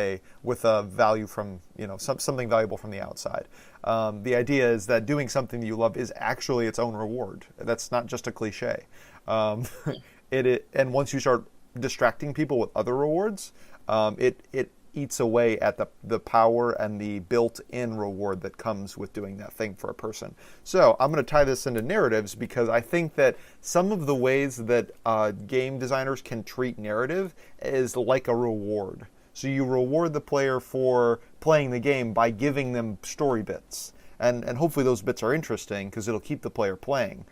a value from something valuable from the outside. The idea is that doing something that you love is actually its own reward. That's not just a cliche. And once you start distracting people with other rewards, it eats away at the power and the built-in reward that comes with doing that thing for a person. So I'm going to tie this into narratives because I think that some of the ways that game designers can treat narrative is like a reward. So you reward the player for playing the game by giving them story bits. And hopefully those bits are interesting because it'll keep the player playing.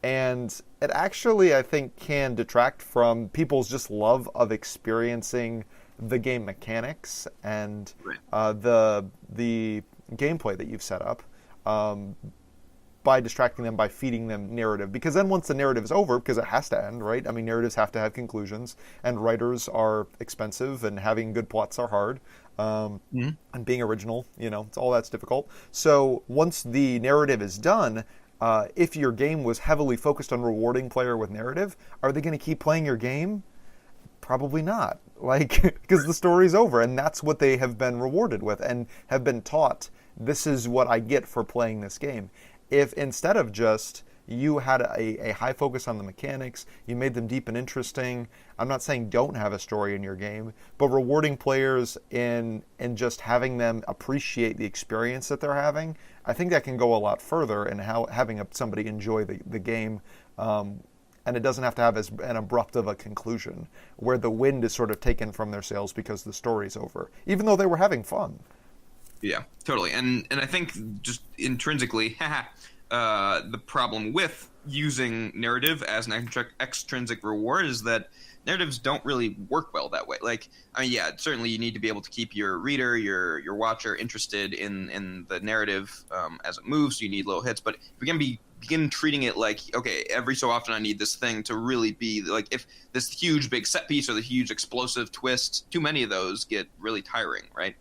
And it actually, I think, can detract from people's just love of experiencing the game mechanics and the gameplay that you've set up by distracting them, by feeding them narrative. Because then once the narrative is over, because it has to end, right? I mean, narratives have to have conclusions, and writers are expensive, and having good plots are hard. And being original, all that's difficult. So once the narrative is done, if your game was heavily focused on rewarding player with narrative, are they going to keep playing your game? Probably not, because the story's over, and that's what they have been rewarded with and have been taught. This is what I get for playing this game. If instead of just you had a high focus on the mechanics, you made them deep and interesting. I'm not saying don't have a story in your game, but rewarding players in just having them appreciate the experience that they're having, I think that can go a lot further in having somebody enjoy the game. And it doesn't have to have as an abrupt of a conclusion where the wind is sort of taken from their sails because the story's over, even though they were having fun. Yeah, totally. And I think just intrinsically, the problem with using narrative as an extrinsic reward is that narratives don't really work well that way. Certainly you need to be able to keep your reader, your watcher interested in the narrative as it moves. So you need little hits, but if we can begin treating it like, okay, every so often I need this thing to really be like, if this huge big set piece or the huge explosive twist, too many of those get really tiring, right?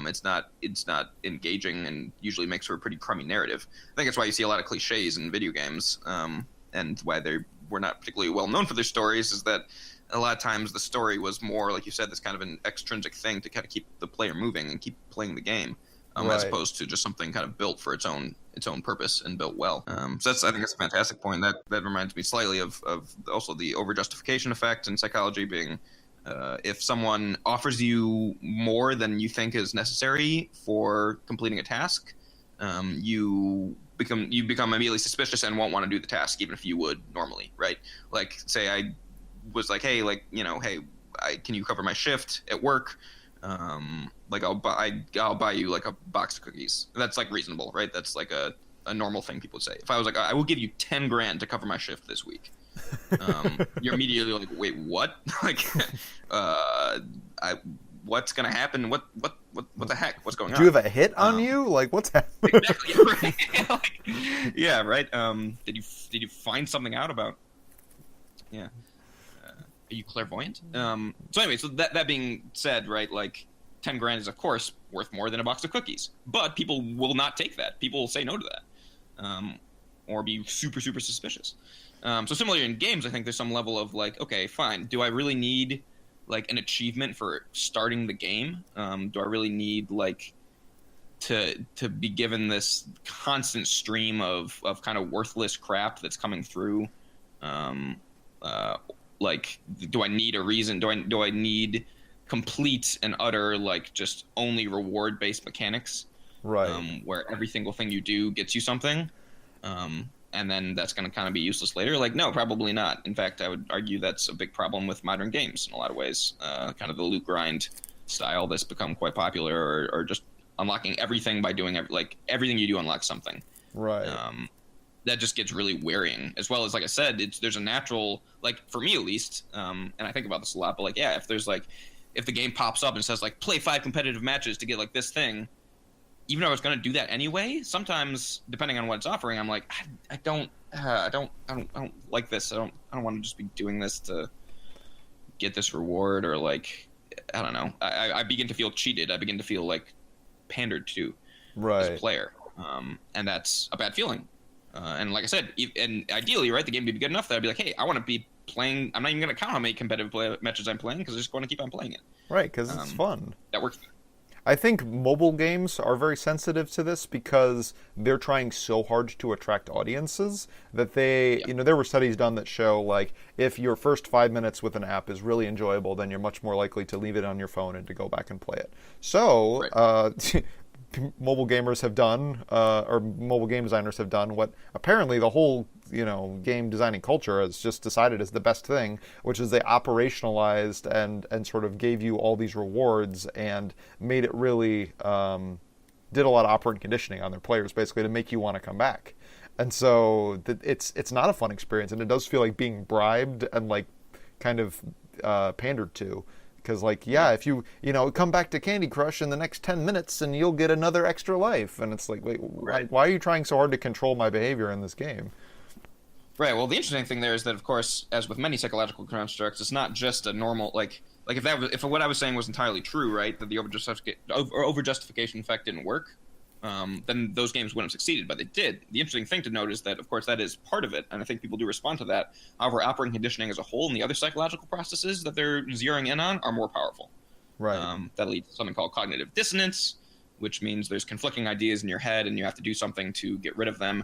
It's not engaging and usually makes for a pretty crummy narrative. I think that's why you see a lot of cliches in video games, and why they were not particularly well known for their stories is that a lot of times the story was more, like you said, this kind of an extrinsic thing to kind of keep the player moving and keep playing the game, as opposed to just something kind of built for its own purpose and built well. So I think that's a fantastic point. That reminds me slightly of also the overjustification effect in psychology being. If someone offers you more than you think is necessary for completing a task, you become immediately suspicious and won't want to do the task, even if you would normally, right? Like, say I was like, hey, can you cover my shift at work? I'll buy you like a box of cookies. That's like reasonable, right? That's like a normal thing people would say. If I was like, I will give you 10 grand to cover my shift this week. You're immediately like, wait, what? What's gonna happen? What the heck? What's going on? Do you have a hit on you? Like, what's happening? Exactly. Right. Yeah. Right. Did you find something out about? Yeah. Are you clairvoyant? So anyway, so that being said, right, like 10 grand is of course worth more than a box of cookies, but people will not take that. People will say no to that, or be super, super suspicious. So similarly in games, I think there's some level of like, okay, fine. Do I really need like an achievement for starting the game? Do I really need like to be given this constant stream of kind of worthless crap that's coming through Um, like, do I need a reason? Do I need complete and utter like just only reward based mechanics, Right. where every single thing you do gets you something, and then that's going to kind of be useless later? Like, no, probably not. In fact, I would argue that's a big problem with modern games in a lot of ways. Kind of the loot grind style that's become quite popular, or just unlocking everything by doing like everything you do unlocks something. Right. That just gets really wearying, as well as, like I said, there's a natural, like, for me at least, and I think about this a lot, but like, yeah, if the game pops up and says like play 5 competitive matches to get like this thing, even though I was going to do that anyway, sometimes depending on what it's offering, I'm like, I don't like this. I don't want to just be doing this to get this reward, or like, I don't know. I begin to feel cheated. I begin to feel like pandered to as a Right. player, and that's a bad feeling. And like I said, and ideally, right, the game would be good enough that I'd be like, hey, I want to be playing. I'm not even going to count how many competitive matches I'm playing, because I just want to keep on playing it. Right, because it's fun. That works. I think mobile games are very sensitive to this because they're trying so hard to attract audiences that they, Yeah. there were studies done that show like if your first 5 minutes with an app is really enjoyable, then you're much more likely to leave it on your phone and to go back and play it. So, Right. mobile gamers have done, or mobile game designers have done what apparently the whole, game designing culture has just decided is the best thing, which is they operationalized and sort of gave you all these rewards and made it really, did a lot of operant conditioning on their players basically to make you want to come back. And so it's not a fun experience, and it does feel like being bribed and like kind of pandered to. Because, like, yeah, if you come back to Candy Crush in the next 10 minutes and you'll get another extra life. And it's like, wait, Right. why are you trying so hard to control my behavior in this game? Right. Well, the interesting thing there is that, of course, as with many psychological constructs, it's not just a normal like if what I was saying was entirely true, right? That the over justification effect didn't work, then those games wouldn't have succeeded. But they did. The interesting thing to note is that, of course, that is part of it, and I think people do respond to that. However, operating conditioning as a whole and the other psychological processes that they're zeroing in on are more powerful. Right. That leads to something called cognitive dissonance, which means there's conflicting ideas in your head, and you have to do something to get rid of them.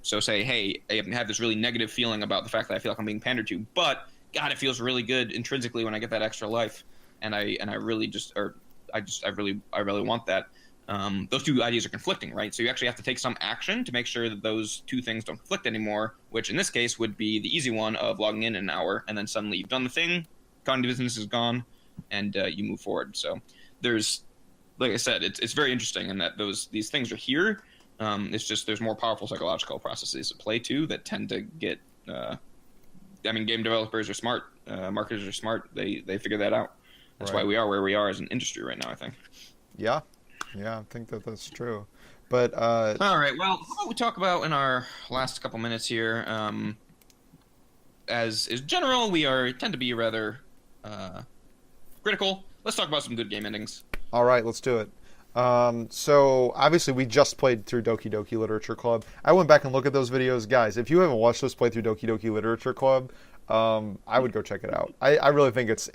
So say, hey, I have this really negative feeling about the fact that I feel like I'm being pandered to, but God, it feels really good intrinsically when I get that extra life, and I really just, or I really want that. Those two ideas are conflicting, right? So you actually have to take some action to make sure that those two things don't conflict anymore, which in this case would be the easy one of logging in an hour, and then suddenly you've done the thing, cognitive dissonance is gone, and you move forward. So there's, like I said, it's very interesting in that these things are here. It's just there's more powerful psychological processes at play too that tend to get. Game developers are smart, marketers are smart. They figure that out. That's Right. why we are where we are as an industry right now, I think. Yeah. Yeah, I think that's true. But All right. Well, how about we talk about in our last couple minutes here? As is general, we tend to be rather critical. Let's talk about some good game endings. all right, let's do it. So obviously we just played through Doki Doki Literature Club. I went back and looked at those videos, guys. If you haven't watched us play through Doki Doki Literature Club, I would go check it out. I really think it's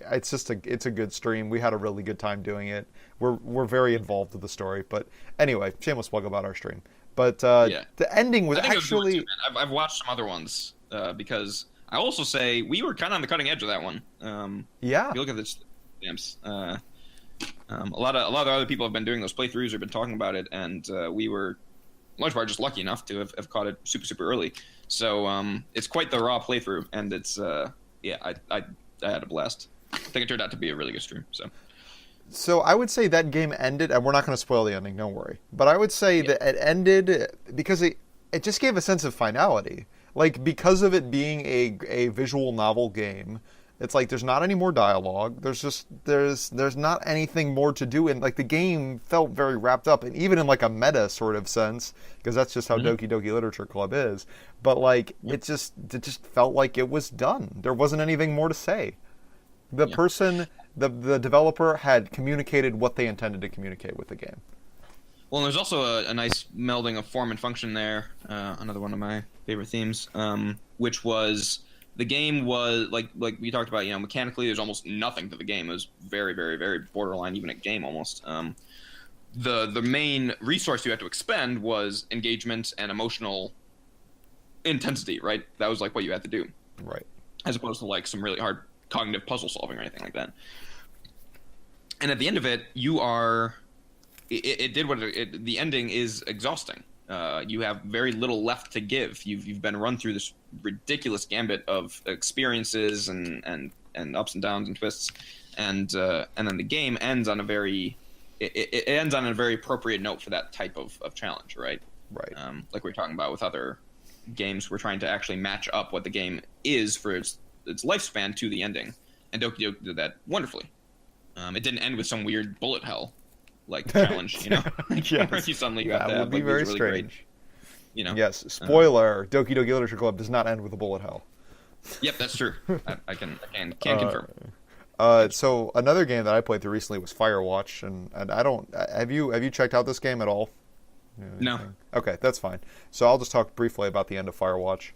a good stream. We had a really good time doing it. We're very involved with the story. But anyway, shameless plug about our stream. But Yeah. the ending was I think it was good actually too, man. I've watched some other ones because I also say we were kind of on the cutting edge of that one. yeah. If you look at the stamps, a lot of other people have been doing those playthroughs or been talking about it, and we were, in large part, just lucky enough to have caught it super early. So it's quite the raw playthrough, and it's I had a blast. I think it turned out to be a really good stream. So I would say that game ended, and we're not going to spoil the ending, don't worry. But I would say that it ended because it just gave a sense of finality. Like, because of it being a visual novel game, it's like there's not any more dialogue. There's not anything more to do, and like the game felt very wrapped up, and even in like a meta sort of sense, because that's just how Doki Doki Literature Club is. But like it just felt like it was done. There wasn't anything more to say. The person, the developer had communicated what they intended to communicate with the game. Well, and there's also a nice melding of form and function there. Another one of my favorite themes, which was the game was like we talked about. Mechanically, there's almost nothing to the game. It was very borderline, even a game almost. The main resource you had to expend was engagement and emotional intensity, right? That was like what you had to do, Right. as opposed to like some really hard cognitive puzzle solving or anything like that. And at the end of it, you are. It did what the ending is exhausting. You have very little left to give. You've been run through this ridiculous gambit of experiences and ups and downs and twists, and then the game ends on a very it ends on a very appropriate note for that type of challenge, right? Right. Like we were talking about with other games, we're trying to actually match up what the game is for its lifespan to the ending, and Doki Doki did that wonderfully. It didn't end with some weird bullet hell like challenge, you know? Yes. Where you suddenly got that to would have be like, very these really strange. great, you know? Yes. Spoiler: Doki Doki Literature Club does not end with a bullet hell. Yep, that's true. I can confirm. So another game that I played through recently was Firewatch, and I don't have you checked out this game at all? No. Okay, that's fine. So I'll just talk briefly about the end of Firewatch.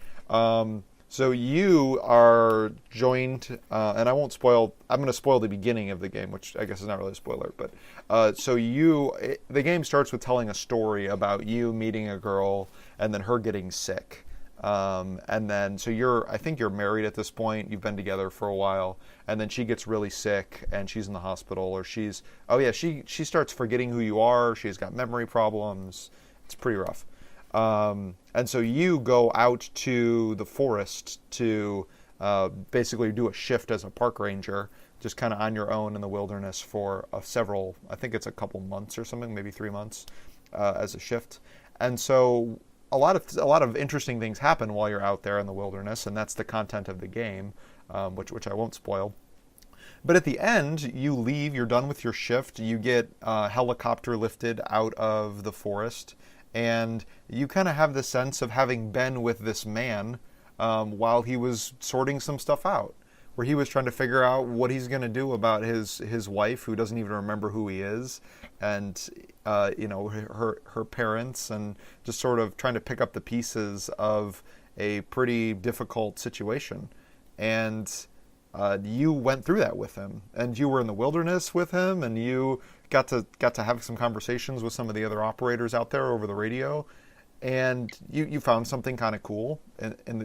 So you are joined, and I won't spoil. I'm going to spoil the beginning of the game, which I guess is not really a spoiler. But the game starts with telling a story about you meeting a girl and then her getting sick. And then so I think you're married at this point. You've been together for a while, and then she gets really sick and she's in the hospital, or she starts forgetting who you are. She's got memory problems. It's pretty rough. And so you go out to the forest to basically do a shift as a park ranger, just kind of on your own in the wilderness for I think it's a couple months or something, maybe 3 months as a shift. And so a lot of interesting things happen while you're out there in the wilderness, and that's the content of the game, which I won't spoil. But at the end, you leave, you're done with your shift, you get helicopter lifted out of the forest, and you kind of have the sense of having been with this man while he was sorting some stuff out, where he was trying to figure out what he's going to do about his wife, who doesn't even remember who he is, and her parents, and just sort of trying to pick up the pieces of a pretty difficult situation. And you went through that with him, and you were in the wilderness with him, and you got to have some conversations with some of the other operators out there over the radio, and you found something kind of cool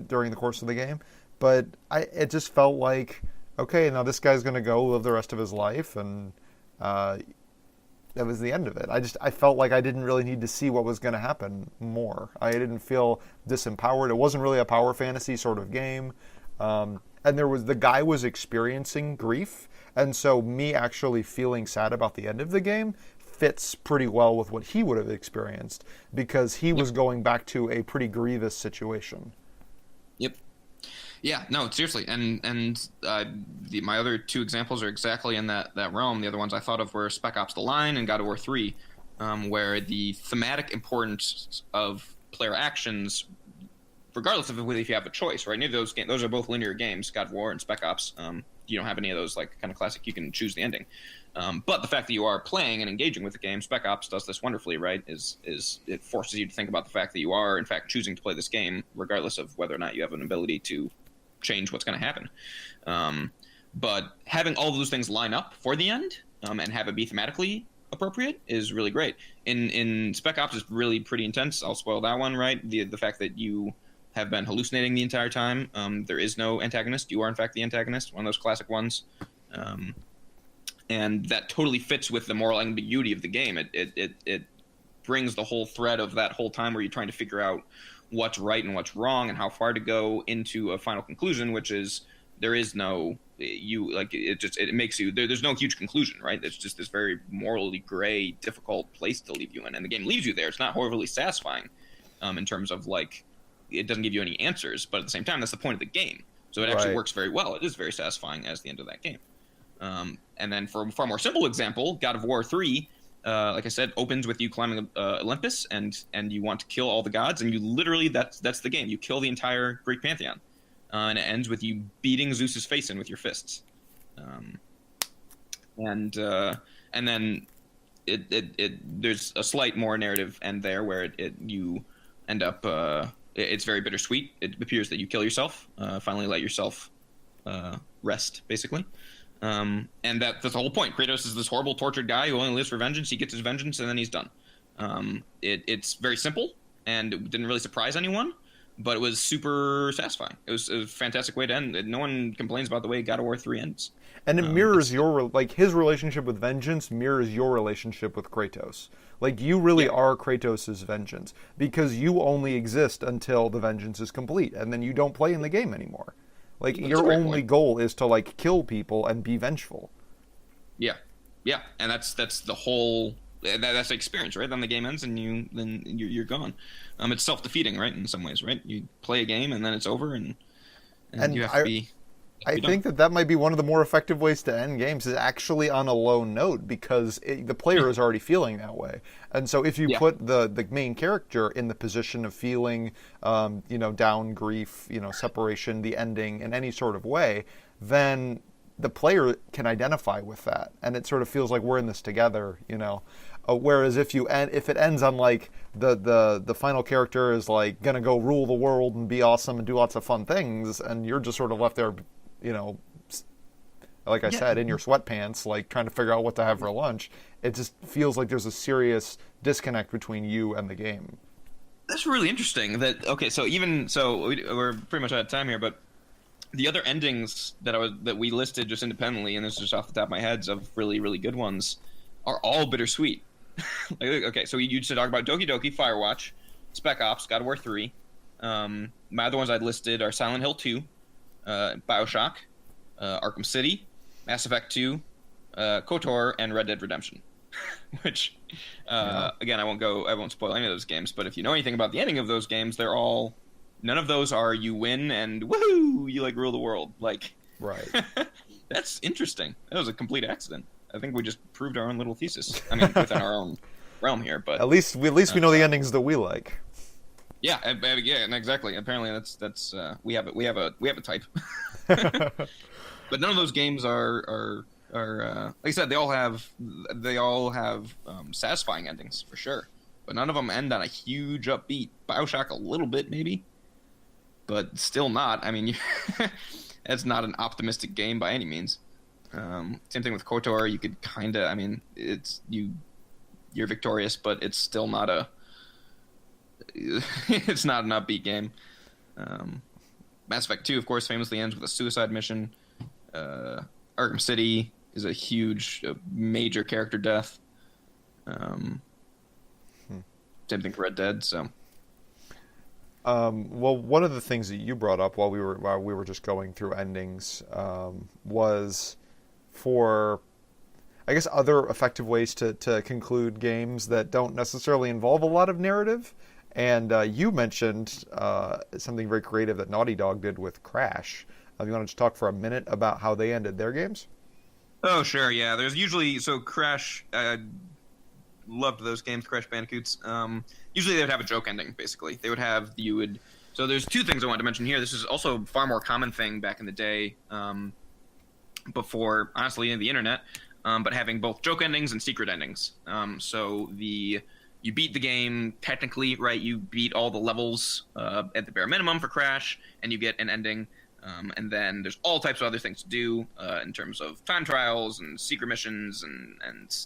during the course of the game. But it just felt like, okay, now this guy's going to go live the rest of his life, and that was the end of it. I felt like I didn't really need to see what was going to happen more. I didn't feel disempowered. It wasn't really a power fantasy sort of game. And the guy was experiencing grief, and so me actually feeling sad about the end of the game fits pretty well with what he would have experienced, because he was going back to a pretty grievous situation. Yep. Yeah, no, seriously, and my other two examples are exactly in that realm. The other ones I thought of were Spec Ops: The Line and God of War 3, where the thematic importance of player actions, regardless of whether if you have a choice, right? Neither of those are both linear games, God of War and Spec Ops. You don't have any of those like kind of classic. You can choose the ending, but the fact that you are playing and engaging with the game, Spec Ops does this wonderfully, right? Is it forces you to think about the fact that you are in fact choosing to play this game, regardless of whether or not you have an ability to change what's going to happen. But having all of those things line up for the end and have it be thematically appropriate is really great. In Spec Ops, it's really pretty intense. I'll spoil that one, right? The fact that you have been hallucinating the entire time. There is no antagonist. You are, in fact, the antagonist, one of those classic ones. And that totally fits with the moral ambiguity of the game. It brings the whole thread of that whole time where you're trying to figure out what's right and what's wrong and how far to go into a final conclusion, which is there is no it makes you there's no huge conclusion, right? It's just this very morally gray, difficult place to leave you in, and the game leaves you there. It's not horribly satisfying in terms of like it doesn't give you any answers, but at the same time that's the point of the game, so it actually works very well. It is very satisfying as the end of that game. And then for a far more simple example, God of War 3, like I said, opens with you climbing Olympus, and you want to kill all the gods, and you literally that's the game. You kill the entire Greek pantheon, and it ends with you beating Zeus's face in with your fists. And then there's a slight more narrative end there where you end up it's very bittersweet. It appears that you kill yourself, finally let yourself rest, basically. And that's the whole point. Kratos is this horrible, tortured guy who only lives for vengeance. He gets his vengeance, and then he's done. It's very simple, and it didn't really surprise anyone. but it was super satisfying. It was a fantastic way to end. No one complains about the way God of War 3 ends. And it mirrors It's your, like, his relationship with vengeance mirrors your relationship with Kratos. Like, you really yeah, are Kratos' vengeance because you only exist until the vengeance is complete, and then you don't play in the game anymore. Like, that's a your great only point. goal is to, like, kill people and be vengeful. Yeah, yeah, and that's the whole. That's the experience, right? Then the game ends, and you're gone. It's self defeating, right? In some ways, right? You play a game, and then it's over, and And you have to be I done. think that that might be one of the more effective ways to end games is actually on a low note because the player is already feeling that way. And so if you Yeah, put the main character in the position of feeling, down, grief, separation, the ending in any sort of way, then the player can identify with that, and it sort of feels like we're in this together. Whereas if it ends on like the final character is like gonna go rule the world and be awesome and do lots of fun things, and you're just sort of left there, you know, like I yeah. said, in your sweatpants, like trying to figure out what to have for lunch. It just feels like there's a serious disconnect between you and the game. That's really interesting. Okay, so we're pretty much out of time here, but the other endings that we listed just independently, and this is just off the top of my head of really really good ones, are all bittersweet. Okay, so you used to talk about Doki Doki, Firewatch, Spec Ops, God of War 3. My other ones I'd listed are Silent Hill 2, Bioshock, Arkham City, Mass Effect 2, KOTOR, and Red Dead Redemption. Which, Yeah. again, I won't spoil any of those games. But if you know anything about the ending of those games, none of those are you win and woohoo, you like rule the world. Like, Right. that's interesting. That was a complete accident. I think we just proved our own little thesis. I mean, within our own realm here, but At least we know the endings that we like. yeah, yeah, and exactly. Apparently, that's we have a type. But none of those games are like I said, they all have satisfying endings for sure. But none of them end on a huge upbeat. Bioshock a little bit maybe, but still not. I mean, it's not an optimistic game by any means. Same thing with KOTOR. You could kind of, I mean, you're victorious, but it's still not a it's not an upbeat game. Um, Mass Effect 2, of course, famously ends with a suicide mission. Arkham City is a huge, major character death. Um, Same thing for Red Dead. So Well, one of the things that you brought up while we were just going through endings was for, I guess, other effective ways to conclude games that don't necessarily involve a lot of narrative. And you mentioned something very creative that Naughty Dog did with Crash. You want to just talk for a minute about how they ended their games? oh sure, yeah. There's usually Crash. Loved those games, Crash Bandicoots. Usually they would have a joke ending. Basically, they would have you would. So there's two things I wanted to mention here. This is also a far more common thing back in the day, before honestly the internet. But having both joke endings and secret endings. You beat the game technically, right? You beat all the levels at the bare minimum for Crash, and you get an ending. And then there's all types of other things to do in terms of time trials and secret missions and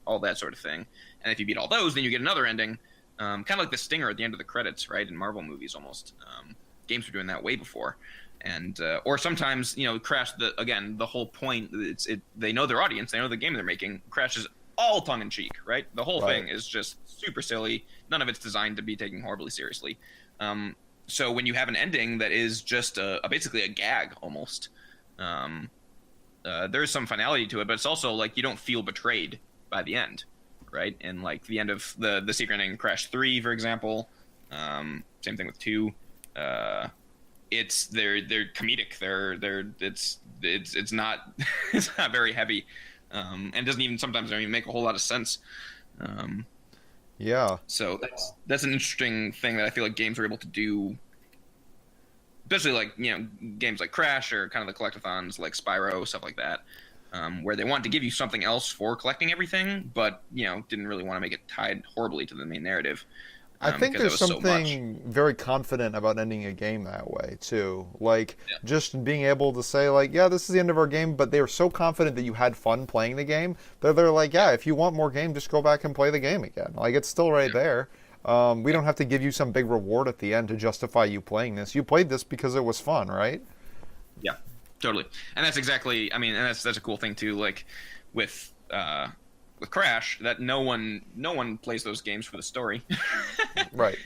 all that sort of thing. And if you beat all those, then you get another ending, kind of like the stinger at the end of the credits, right? In Marvel movies, almost. Games were doing that way before, and or sometimes Crash. The whole point. They know their audience. They know the game they're making. Crash is all tongue in cheek, right? The whole Right. thing is just super silly. None of it's designed to be taken horribly seriously. So when you have an ending that is just basically a gag almost, there's some finality to it, but it's also like you don't feel betrayed by the end, right? And like the end of the secret ending in Crash 3, for example, same thing with 2. They're comedic. It's not it's not very heavy, and doesn't even sometimes don't even make a whole lot of sense. Um, Yeah. so that's an interesting thing that I feel like games are able to do, especially like games like Crash or kind of the collectathons like Spyro, stuff like that, where they want to give you something else for collecting everything, but didn't really want to make it tied horribly to the main narrative, I think because it there's was so much. something very confident about ending a game that way too. Like Yeah, just being able to say like, yeah, this is the end of our game, but they were so confident that you had fun playing the game that they're like, yeah, if you want more game, just go back and play the game again. Like it's still right yeah, there. We don't have to give you some big reward at the end to justify you playing this. You played this because it was fun, right? Yeah, totally. And that's exactly. I mean, and that's a cool thing too. Like with Crash, that no one plays those games for the story. Right.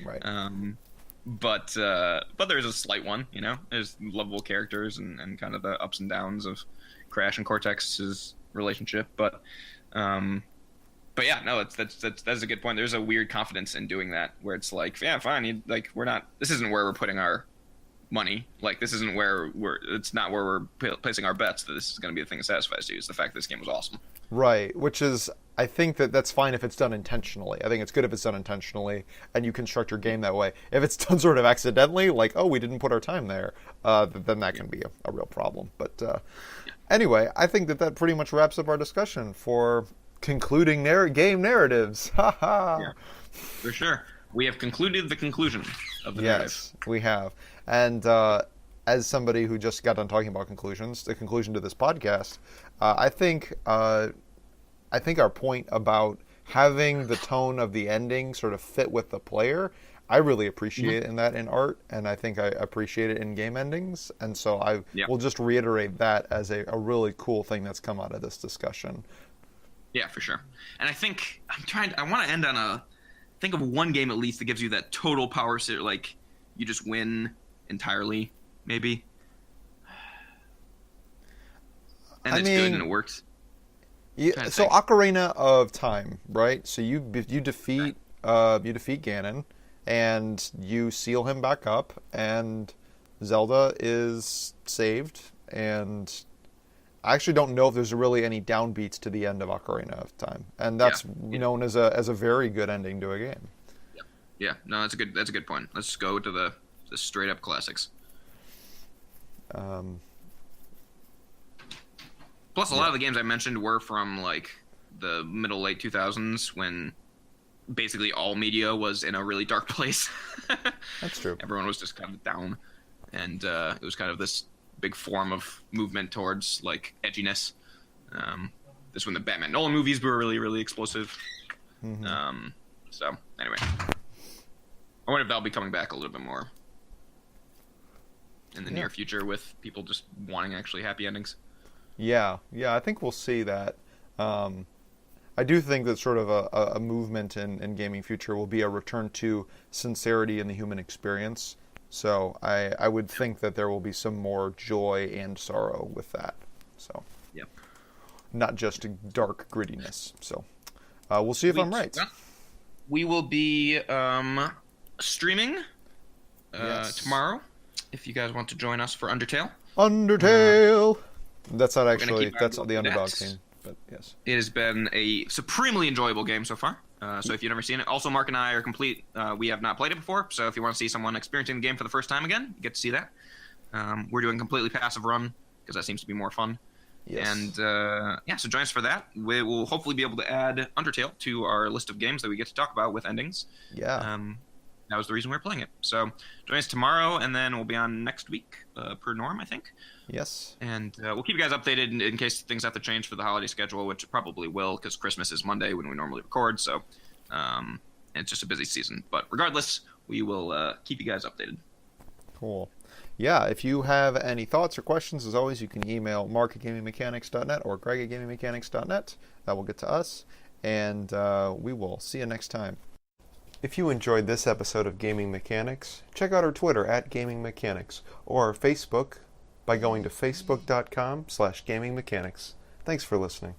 But there's a slight one. You know, there's lovable characters and kind of the ups and downs of Crash and Cortex's relationship. But yeah, no, that's a good point. There's a weird confidence in doing that, where it's like, yeah, fine, we're not. This isn't where we're putting our money. Like, this isn't where it's not where we're placing our bets that this is going to be the thing that satisfies you. It's the fact that this game was awesome. Right, which is, I think that's fine if it's done intentionally. I think it's good if it's done intentionally, and you construct your game that way. If it's done sort of accidentally, like, oh, we didn't put our time there, then that can be a real problem. But anyway, I think that pretty much wraps up our discussion for concluding game narratives. Ha ha! Yeah, for sure. We have concluded the conclusion of the narrative. Yes, we have. And as somebody who just got done talking about conclusions, the conclusion to this podcast, I think our point about having the tone of the ending sort of fit with the player, I really appreciate in that in art, and I think I appreciate it in game endings. And so I will just reiterate that as a really cool thing that's come out of this discussion. Yeah, for sure. And I want to end on think of one game at least that gives you that total power, like you just win entirely, maybe. And it's good and it works. Yeah, so Ocarina of Time, right? So you defeat Ganon, and you seal him back up, and Zelda is saved, and I actually don't know if there's really any downbeats to the end of Ocarina of Time, and that's known as a very good ending to a game. Yeah, no, that's a good point. Let's go to the straight up classics. Plus, a lot of the games I mentioned were from like the late 2000s, when basically all media was in a really dark place. That's true. Everyone was just kind of down, and it was kind of this big form of movement towards like edginess. This is when the Batman Nolan movies were really, really explosive. So anyway, I wonder if that'll be coming back a little bit more in the near future, with people just wanting actually happy endings. Yeah, I think we'll see that. I do think that sort of a movement in gaming future will be a return to sincerity in the human experience. So I would think that there will be some more joy and sorrow with that. So not just dark grittiness. So we'll see if I'm right. We will be streaming tomorrow, if you guys want to join us for Undertale. That's not actually, that's the Underdog scene, but yes. It has been a supremely enjoyable game so far. So if you've never seen it, also Mark and I are complete. We have not played it before, so if you want to see someone experiencing the game for the first time again, you get to see that. We're doing completely passive run, because that seems to be more fun. Yes. And so join us for that. We will hopefully be able to add Undertale to our list of games that we get to talk about with endings. Yeah. That was the reason we were playing it. So join us tomorrow, and then we'll be on next week, per norm, I think. Yes. And we'll keep you guys updated in case things have to change for the holiday schedule, which it probably will, because Christmas is Monday when we normally record. So it's just a busy season. But regardless, we will keep you guys updated. Cool. Yeah, if you have any thoughts or questions, as always, you can email mark@gamingmechanics.net or greg@gamingmechanics.net. That will get to us, and we will see you next time. If you enjoyed this episode of Gaming Mechanics, check out our Twitter @GamingMechanics or Facebook by going to facebook.com/gamingmechanics. Thanks for listening.